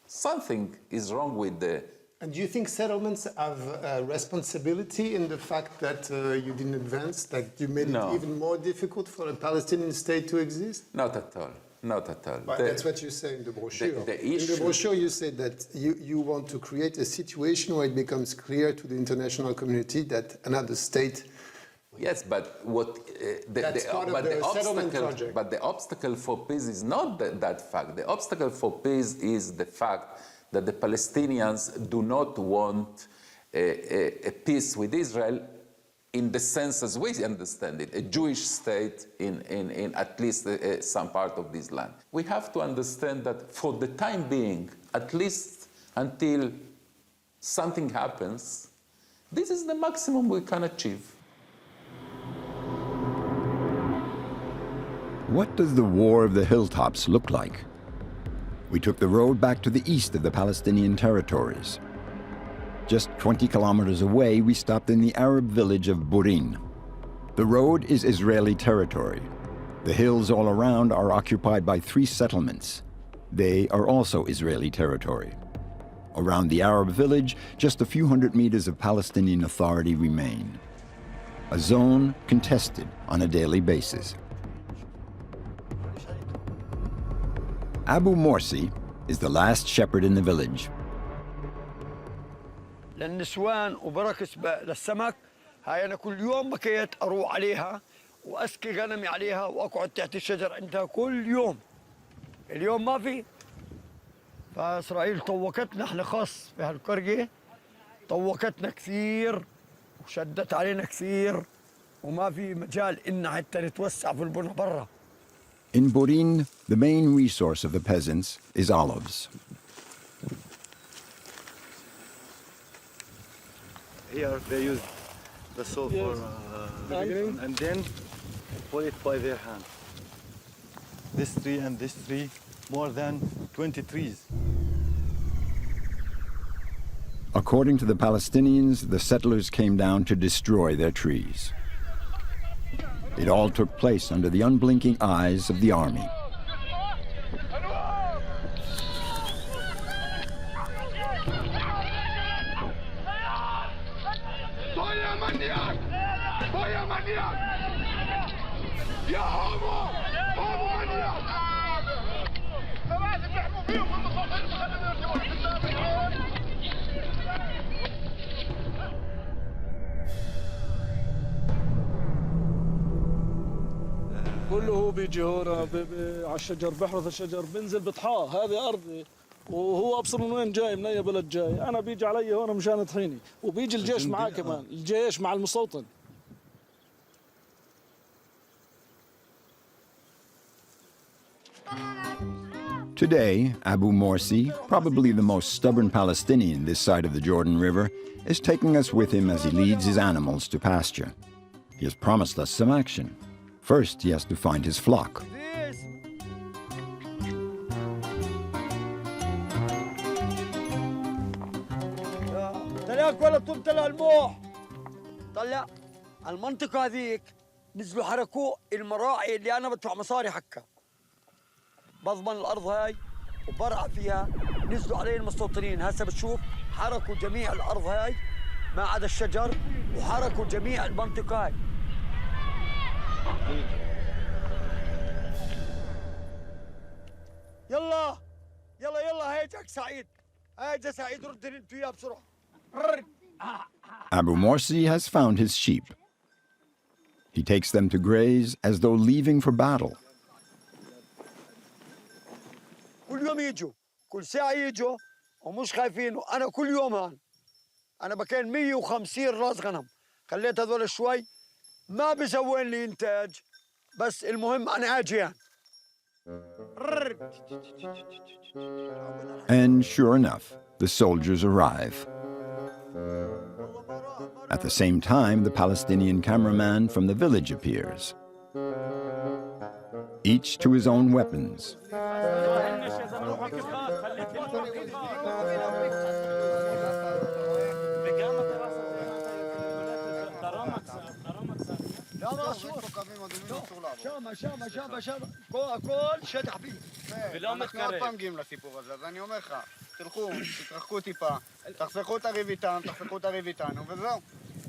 Something is wrong with the... And do you think settlements have a responsibility in the fact that you didn't advance, that you made it even more difficult for a Palestinian state to exist? Not at all. Not at all. But that's what you say in the brochure. The issue... In the brochure, you say that you want to create a situation where it becomes clear to the international community that another state... Yes, but what the obstacle for peace is not that fact. The obstacle for peace is the fact that the Palestinians do not want a peace with Israel in the sense as we understand it, a Jewish state in at least some part of this land. We have to understand that for the time being, at least until something happens, this is the maximum we can achieve. What does the War of the Hilltops look like? We took the road back to the east of the Palestinian territories. Just 20 kilometers away, we stopped in the Arab village of Burin. The road is Israeli territory. The hills all around are occupied by 3 settlements. They are also Israeli territory. Around the Arab village, just a few hundred meters of Palestinian Authority remain. A zone contested on a daily basis. Abu Morsi is the last shepherd in the village. للنسوان وبركس للسمك هاي أنا كل يوم بكيت أروح عليها وأسقي غنمي عليها وأقعد تحت الشجر عندها كل يوم. اليوم ما في. فإسرائيل طوقتنا احنا خاص في هالقرية طوقتنا كثير وشدت علينا كثير وما في مجال إن حتى نتوسع في البنى برا. In Burin, the main resource of the peasants is olives. Here they use the saw for beginning and then pull it by their hand. This tree and this tree, more than 20 trees. According to the Palestinians, the settlers came down to destroy their trees. It all took place under the unblinking eyes of the army. كله هو بيجي هون على الشجر بحرث الشجر بنزل بطحاه هذه ارضي وهو ابصر من وين جاي من اي بلد جاي انا بيجي علي هون مشان يطحيني وبيجي الجيش معاه كمان الجيش مع المستوطن Today, Abu Morsi, probably the most stubborn Palestinian this side of the Jordan River, is taking us with him as he leads his animals to pasture. He has promised us some action. First, he has to find his flock. ولا طلع الموح طلع المنطقة هذيك نزلوا حركوا المراعي اللي أنا بدفع مصاري حقها بضمن الأرض هاي وبرع فيها نزلوا علي المستوطنين هسه بتشوف حركوا جميع الأرض هاي ما عدا الشجر وحركوا جميع المنطقة هاي يلا يلا يلا هيجك سعيد هيجا سعيد رد انتو اياه بسرعة Abu Morsi has found his sheep. He takes them to graze as though leaving for battle. كل يوم يجوا كل ساعة يجوا ومش خايفين وأنا كل يوم هان أنا بكين 150 راس غنم خليت هذول شوي ما بيسوين لي إنتاج بس المهم أنا أجي And sure enough, the soldiers arrive. At the same time, the Palestinian cameraman from the village appears. Each to his own weapons. הכל שטח בי. אנחנו עוד פעם מגיעים לסיפור הזה, אז אני אומר לך, תלכו, תתרחקו טיפה, תחסכו את הריב איתם, תחסכו את הריב איתנו, וזהו.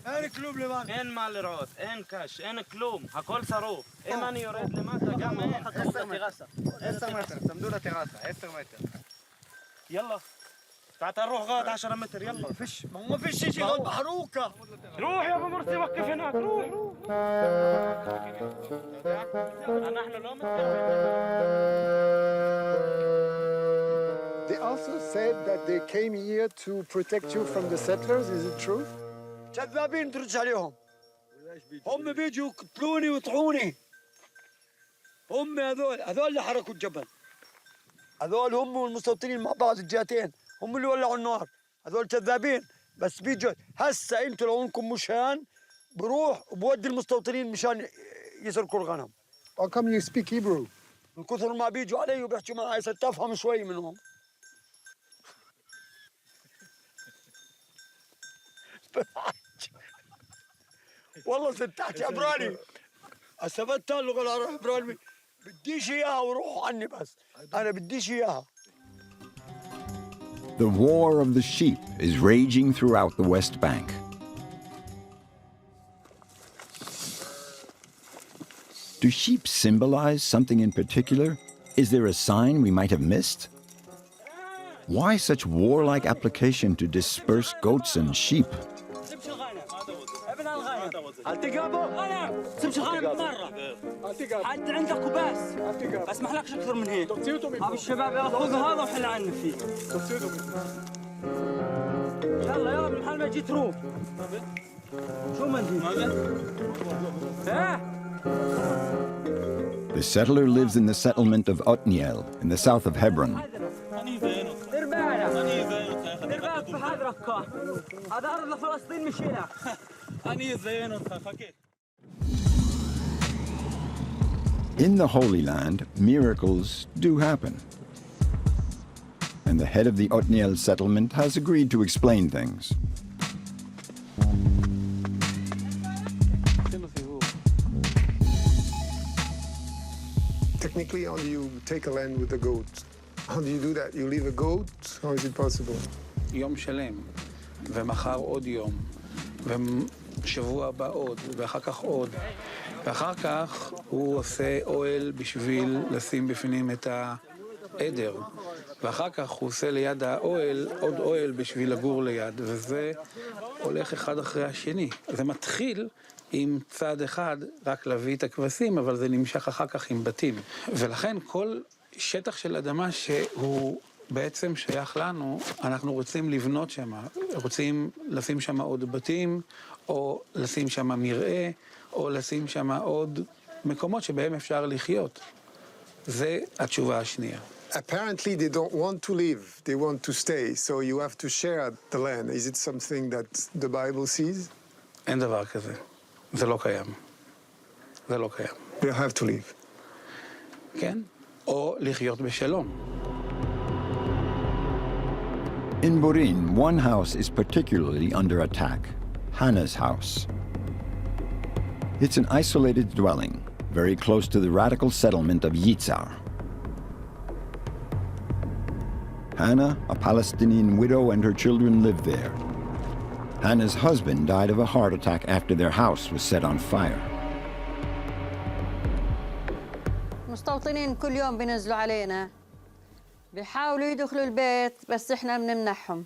אין כלום למעלה. אין מה לראות, אין קש, אין כלום, הכל שרוף. אם אני יורד למטה, גם אין. 10 מטר, 10 מטר, תעמדו לטרסה, 10 מטר. يلا تعال نروح غاد 10 متر يلا ما فيش شيء غاد محروقة روح يا ابو مرسي وقف هناك روح نحن لو They also said that they came here to protect you from the settlers. Is it true? كذابين ترد عليهم هم بيجوا يقتلوني ويطحوني هم هذول اللي حركوا الجبل هذول هم والمستوطنين مع بعض الجهتين هم اللي ولعوا النار هذول كذابين بس بيجوا هسه انتوا لو انكم مشان بروح وبودي المستوطنين مشان يسرقوا الغنم. How come you speak Hebrew? من كثر ما بيجوا علي وبيحكوا معي صرت افهم شوي منهم. والله صرت احكي عبراني اثبتت اللغه العبرانيه بديش اياها وروحوا عني بس انا بديش اياها. The war of the sheep is raging throughout the West Bank. Do sheep symbolize something in particular? Is there a sign we might have missed? Why such warlike application to disperse goats and sheep? حد عندك وبس اسمح لكش اكثر من هيك ابو الشباب يلا خذ هذا وحل عني فيه يلا يلا من حال ما جيت روح شو مندي The settler lives in the settlement of Otniel in the south of Hebron. In the Holy Land, miracles do happen. And the head of the Otniel settlement has agreed to explain things. Technically, how do you take a land with a goat? How do you do that? You leave a goat? How is it possible? יום שלם, ומחר עוד יום, ושבוע הבא עוד, ואחר כך עוד. ואחר כך הוא עושה אוהל בשביל לשים בפנים את העדר. ואחר כך הוא עושה ליד האוהל עוד אוהל בשביל לגור ליד, וזה הולך אחד אחרי השני. זה מתחיל עם צד אחד רק להביא את הכבשים, אבל זה נמשך אחר כך עם בתים. ולכן כל שטח של אדמה שהוא בעצם שייך לנו, אנחנו רוצים לבנות שם, רוצים לשים שם עוד בתים, או לשים שם מרעה, או לשים שם עוד מקומות שבהם אפשר לחיות. זה התשובה השנייה. Apparently, they don't want to leave. They want to stay. So you have to share the land. Is it something that the Bible sees? אין דבר כזה. זה לא קיים. זה לא קיים. They have to leave. כן? או לחיות בשלום. In Burin, one house is particularly under attack, Hannah's house. It's an isolated dwelling, very close to the radical settlement of Yitzhar. Hannah, a Palestinian widow, and her children live there. Hannah's husband died of a heart attack after their house was set on fire. مستوطنين كل يوم بينزلوا علينا بيحاولوا يدخلوا البيت بس احنا بنمنعهم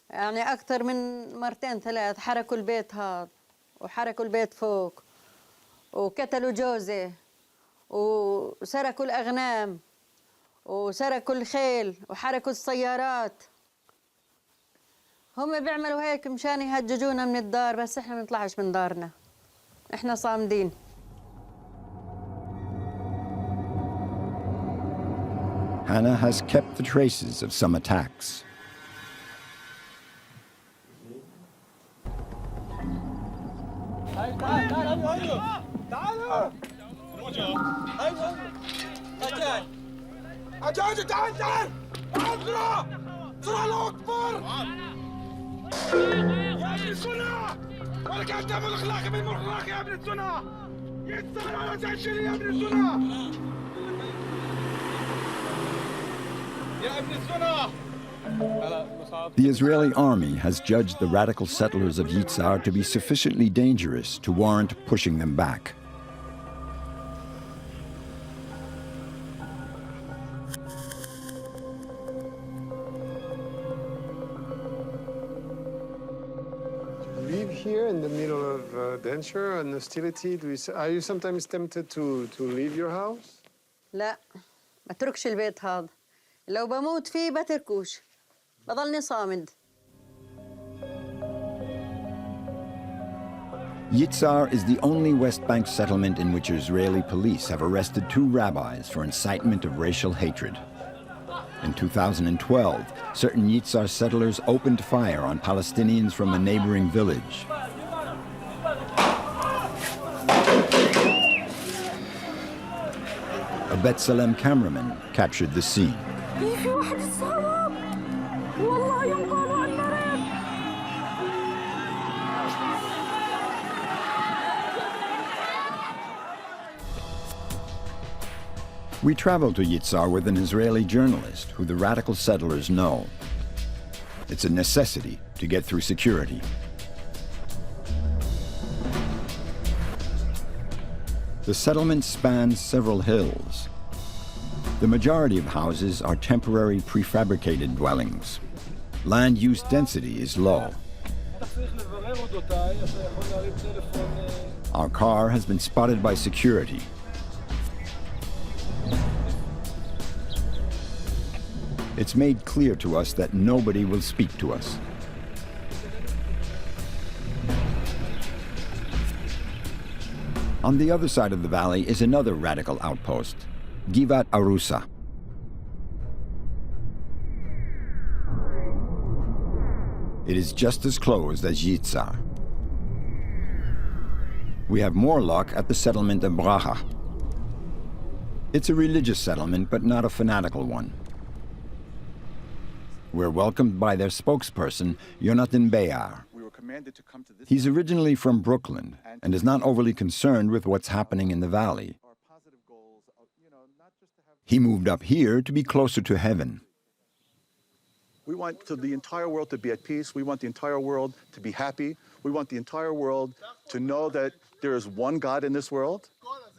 يعني اكثر من مرتين ثلاث حركوا البيت هذا وحركوا البيت فوق وقتلوا جوزي وسرقوا الاغنام وسرقوا الخيل وحركوا السيارات هم بيعملوا هيك مشان يهججونا من الدار بس احنا ما نطلعش من دارنا احنا صامدين. Hannah has kept the traces of some attacks. The Israeli army has judged the radical settlers of Yitzhar to be sufficiently dangerous to warrant pushing them back. Live here in the middle of danger and hostility. Are you sometimes tempted to leave your house? لا ما اتركش البيت هذا لو بموت فيه بتركوش بضلني صامد. Yitzhar is the only West Bank settlement in which Israeli police have arrested 2 rabbis for incitement of racial hatred. In 2012, certain Yitzhar settlers opened fire on Palestinians from a neighboring village. A B'Tselem cameraman captured the scene. We traveled to Yitzhar with an Israeli journalist who the radical settlers know. It's a necessity to get through security. The settlement spans several hills. The majority of houses are temporary prefabricated dwellings. Land use density is low. Our car has been spotted by security. It's made clear to us that nobody will speak to us. On the other side of the valley is another radical outpost, Givat Arusa. It is just as closed as Yitzhar. We have more luck at the settlement of Bracha. It's a religious settlement, but not a fanatical one. We're welcomed by their spokesperson, Yonatan Bayar. He's originally from Brooklyn and is not overly concerned with what's happening in the valley. He moved up here to be closer to heaven. We want the entire world to be at peace. We want the entire world to be happy. We want the entire world to know that there is one God in this world,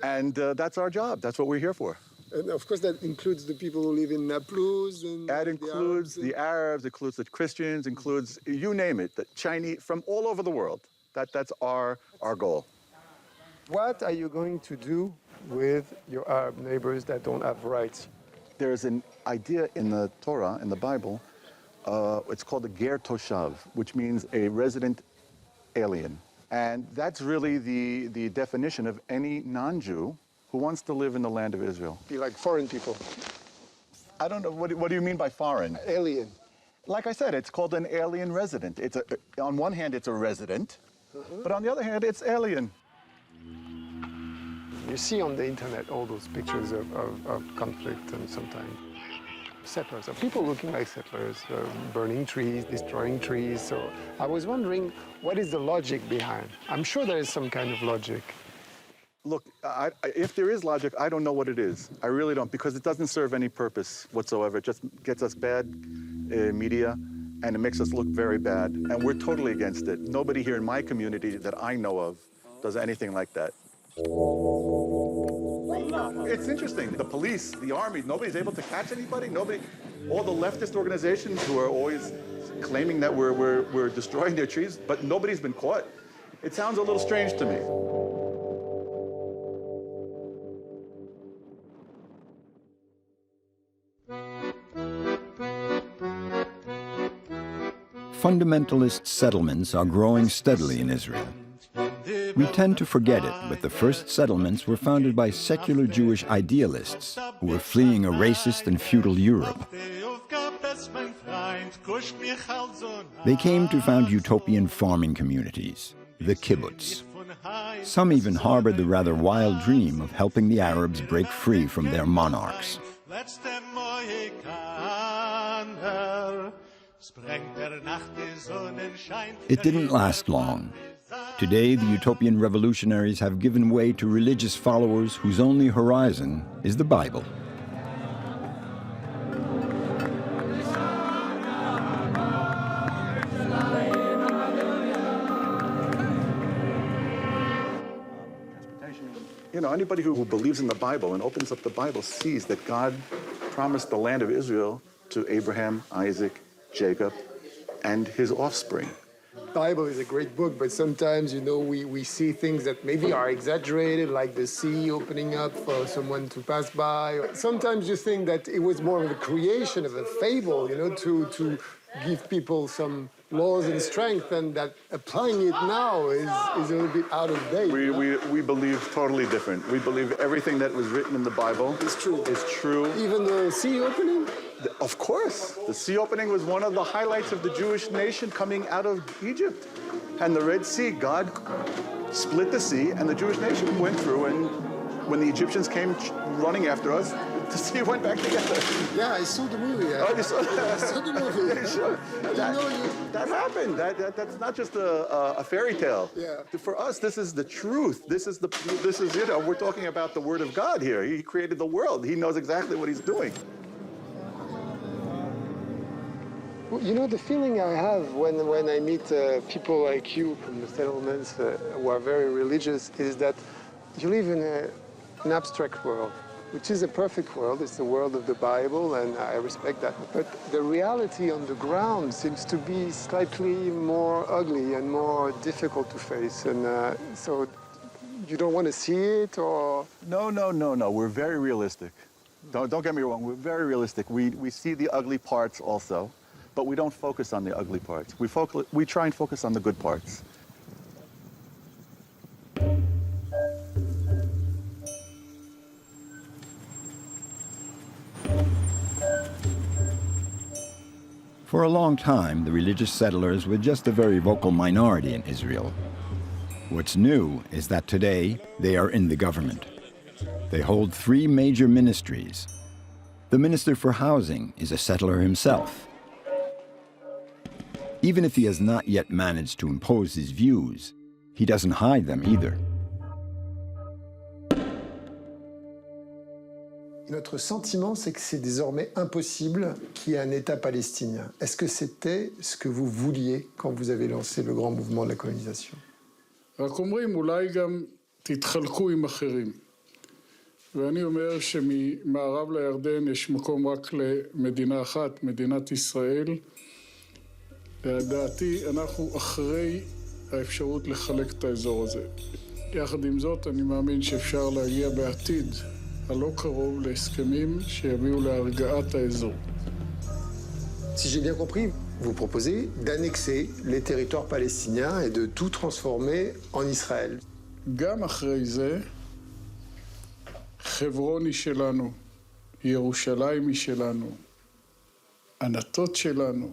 and that's our job. That's what we're here for. And of course, that includes the people who live in Naples. And that includes the Arabs, includes the Christians, includes, you name it, the Chinese, from all over the world. That's our goal. What are you going to do with your Arab neighbors that don't have rights? There's an idea in the Torah, in the Bible, it's called a ger toshav, which means a resident alien. And that's really the definition of any non-Jew who wants to live in the land of Israel. Be like foreign people. I don't know, what do you mean by foreign? Alien. Like I said, it's called an alien resident. On one hand, it's a resident, but on the other hand, it's alien. You see on the internet all those pictures of conflict and sometimes settlers, or people looking like settlers, burning trees, destroying trees. So I was wondering, what is the logic behind? I'm sure there is some kind of logic. Look, if there is logic, I don't know what it is. I really don't, because it doesn't serve any purpose whatsoever. It just gets us bad media, and it makes us look very bad. And we're totally against it. Nobody here in my community that I know of does anything like that. It's interesting. The police, the army, nobody's able to catch anybody. Nobody, all the leftist organizations who are always claiming that we're destroying their trees, but nobody's been caught. It sounds a little strange to me. Fundamentalist settlements are growing steadily in Israel. We tend to forget it, but the first settlements were founded by secular Jewish idealists who were fleeing a racist and feudal Europe. They came to found utopian farming communities, the kibbutz. Some even harbored the rather wild dream of helping the Arabs break free from their monarchs. It didn't last long. Today, the utopian revolutionaries have given way to religious followers whose only horizon is the Bible. You know, anybody who believes in the Bible and opens up the Bible sees that God promised the land of Israel to Abraham, Isaac, Jacob, and his offspring. The Bible is a great book, but sometimes, you know, we see things that maybe are exaggerated, like the sea opening up for someone to pass by. Sometimes you think that it was more of a creation of a fable, you know, to give people some laws and strength, and that applying it now is a little bit out of date. We believe totally different. We believe everything that was written in the Bible is true. Even the sea opening? Of course. The sea opening was one of the highlights of the Jewish nation coming out of Egypt. And the Red Sea, God split the sea, and the Jewish nation went through, and when the Egyptians came running after us, the sea went back together. Yeah, I saw the movie. Oh, you saw that? I saw the movie. Yeah, sure. That happened. That's not just a fairy tale. Yeah. For us, this is the truth. This is you know, we're talking about the Word of God here. He created the world. He knows exactly what he's doing. You know, the feeling I have when I meet people like you from the settlements who are very religious is that you live in an abstract world, which is a perfect world. It's the world of the Bible, and I respect that. But the reality on the ground seems to be slightly more ugly and more difficult to face. And so you don't want to see it, or? No. We're very realistic. Don't get me wrong. We're very realistic. We see the ugly parts also. But we don't focus on the ugly parts. We try and focus on the good parts. For a long time, the religious settlers were just a very vocal minority in Israel. What's new is that today they are in the government. They hold 3 major ministries. The Minister for Housing is a settler himself. Even if he has not yet managed to impose his views, he doesn't hide them either. Notre sentiment, c'est que c'est désormais impossible qu'il y ait un État palestinien. Est-ce que c'était ce que vous vouliez quand vous avez lancé le grand mouvement de la colonisation? רק אומרים, אולי גם תתחלקו עם אחרים. ואני אומר שממערב לירדן יש מקום רק למדינה אחת, מדינת ישראל. לדעתי, אנחנו אחרי האפשרות לחלק את האזור הזה. יחד עם זאת, אני מאמין שאפשר להגיע בעתיד הלא קרוב להסכמים שיביאו להרגעת האזור. Si j'ai bien compris, vous proposez d'annexer les territoires palestiniens et de tout transformer en Israël. גם אחרי זה, חברון היא שלנו. ירושלים היא שלנו, ענתות שלנו,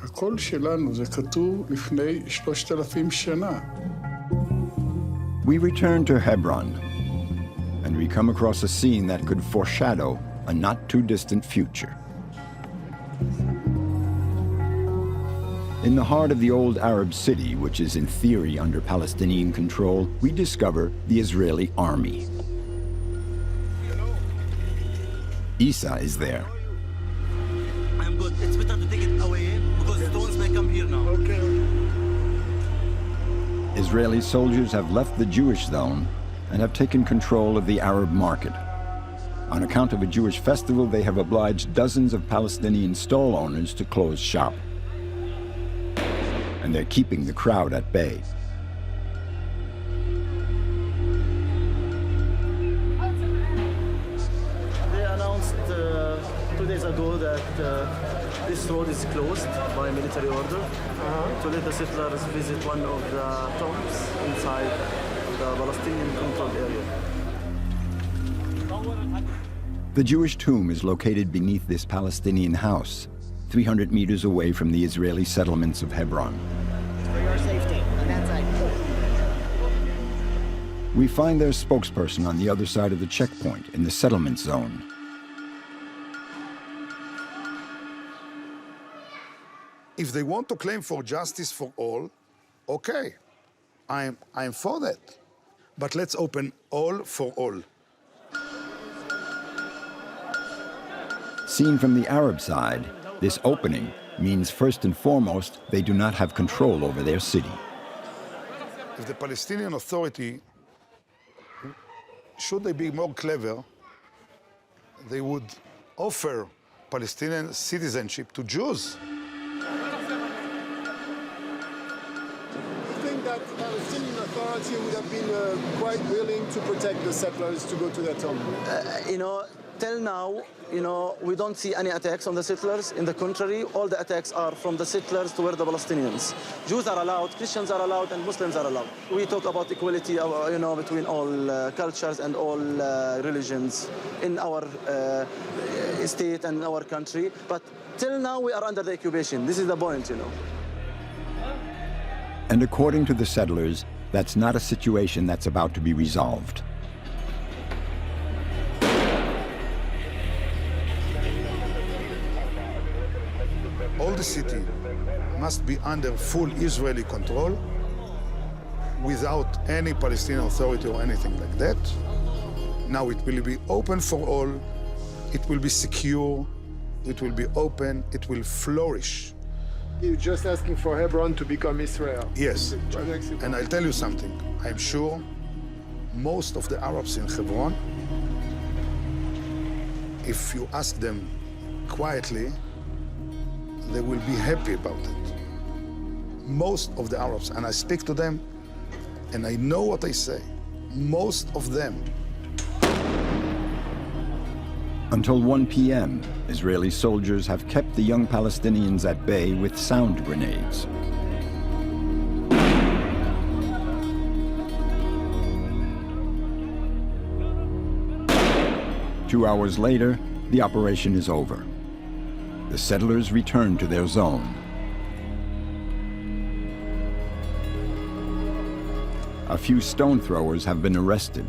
הכל שלנו, זה כתוב לפני 3,000 שנה. We return to Hebron, and we come across a scene that could foreshadow a not-too-distant future. In the heart of the old Arab city, which is in theory under Palestinian control, we discover the Israeli army. Isa is there. I'm good. It's better to take it away because stones may come here now. Okay. Israeli soldiers have left the Jewish zone and have taken control of the Arab market. On account of a Jewish festival, they have obliged dozens of Palestinian stall owners to close shop. And they're keeping the crowd at bay. They announced 2 days ago that this road is closed by military order to let the settlers visit one of the tombs inside the Palestinian controlled area. The Jewish tomb is located beneath this Palestinian house, 300 meters away from the Israeli settlements of Hebron. For your safety, on that side. We find their spokesperson on the other side of the checkpoint in the settlement zone. If they want to claim for justice for all, okay, I'm for that. But let's open all for all. Seen from the Arab side, this opening means first and foremost they do not have control over their city. If the Palestinian Authority, should they be more clever, they would offer Palestinian citizenship to Jews. I think that the Palestinian Authority would have been quite willing to protect the settlers to go to their tomb. Till now, we don't see any attacks on the settlers. In the contrary, all the attacks are from the settlers toward the Palestinians. Jews are allowed, Christians are allowed, and Muslims are allowed. We talk about equality, between all cultures and all religions in our state and our country. But till now, we are under the occupation. This is the point, And according to the settlers, that's not a situation that's about to be resolved. All the city must be under full Israeli control without any Palestinian Authority or anything like that. Now it will be open for all, it will be secure, it will be open, it will flourish. You're just asking for Hebron to become Israel. Yes, and I'll tell you something. I'm sure most of the Arabs in Hebron, if you ask them quietly, they will be happy about it. Most of the Arabs, and I speak to them, and I know what they say, most of them. Until 1 p.m., Israeli soldiers have kept the young Palestinians at bay with sound grenades. Two hours later, the operation is over. The settlers return to their zone. A few stone throwers have been arrested.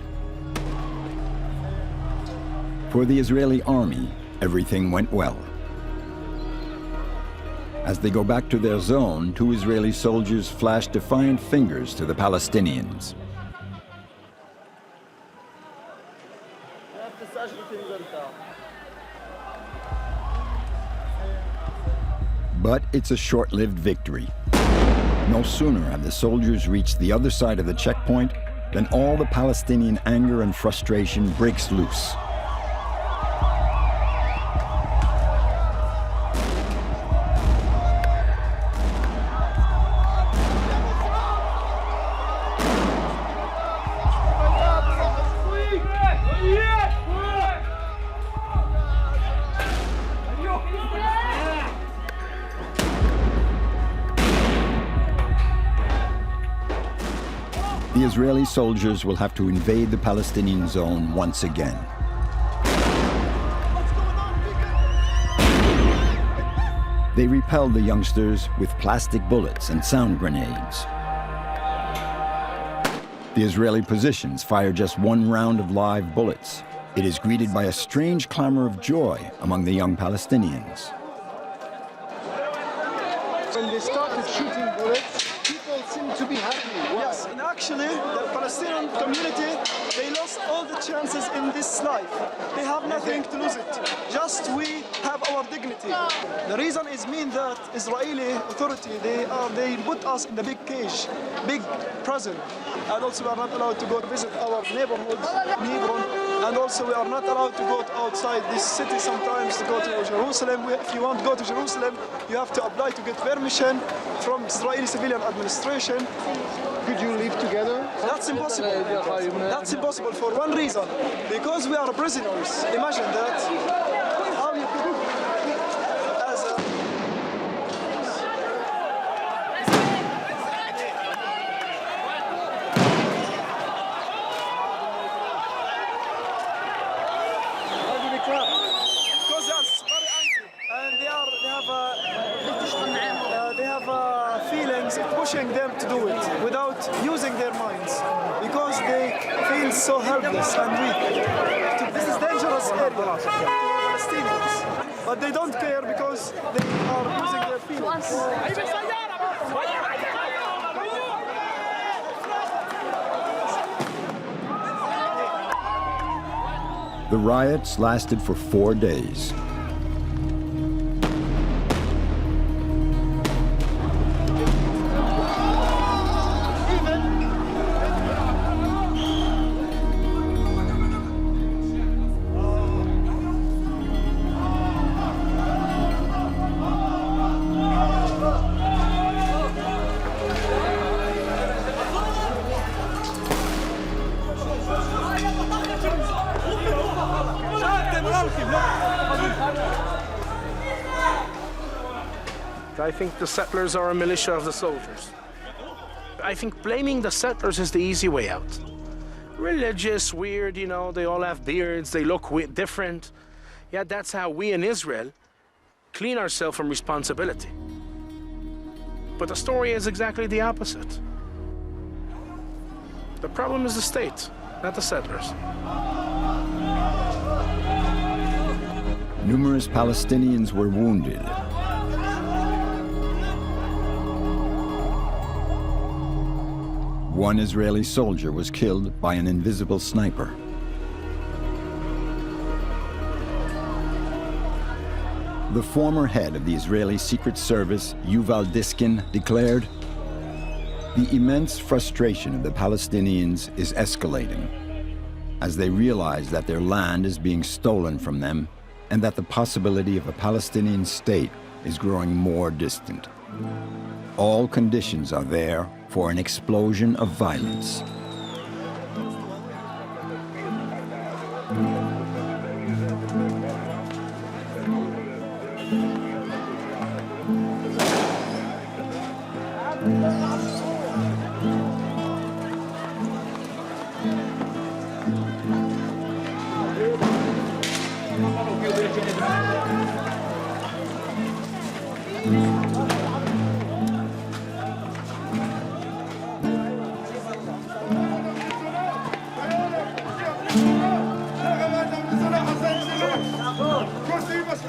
For the Israeli army, everything went well. As they go back to their zone, 2 Israeli soldiers flash defiant fingers to the Palestinians. But it's a short-lived victory. No sooner have the soldiers reached the other side of the checkpoint than all the Palestinian anger and frustration breaks loose. The Israeli soldiers will have to invade the Palestinian zone once again. They repelled the youngsters with plastic bullets and sound grenades. The Israeli positions fire just one round of live bullets. It is greeted by a strange clamor of joy among the young Palestinians. When they started shooting bullets, people seem to be happy. Why? Yes, and actually, the Palestinian community, they lost all the chances in this life. They have nothing to lose it. Just we have our dignity. The reason is mean that Israeli authority, they put us in the big cage, big prison. And also we are not allowed to go to visit our neighborhoods in Hebron. And also we are not allowed to go outside this city sometimes to go to Jerusalem. If you want to go to Jerusalem, you have to apply to get permission from Israeli civilian administration. Could you live together? That's impossible. That's impossible for one reason. Because we are prisoners. Imagine that. How you could as a because they are very angry and they have feelings pushing them to do it without using their minds because they feel so helpless and weak. This is dangerous area to Palestinians, but they don't care because they are using their feelings. The riots lasted for 4 days. I think the settlers are a militia of the soldiers. I think blaming the settlers is the easy way out. Religious, weird, you know, they all have beards, they look different. Yeah, that's how we in Israel clean ourselves from responsibility. But the story is exactly the opposite. The problem is the state, not the settlers. Numerous Palestinians were wounded. One Israeli soldier was killed by an invisible sniper. The former head of the Israeli Secret Service, Yuval Diskin, declared, "The immense frustration of the Palestinians is escalating as they realize that their land is being stolen from them and that the possibility of a Palestinian state is growing more distant. All conditions are there for an explosion of violence." كرسي بس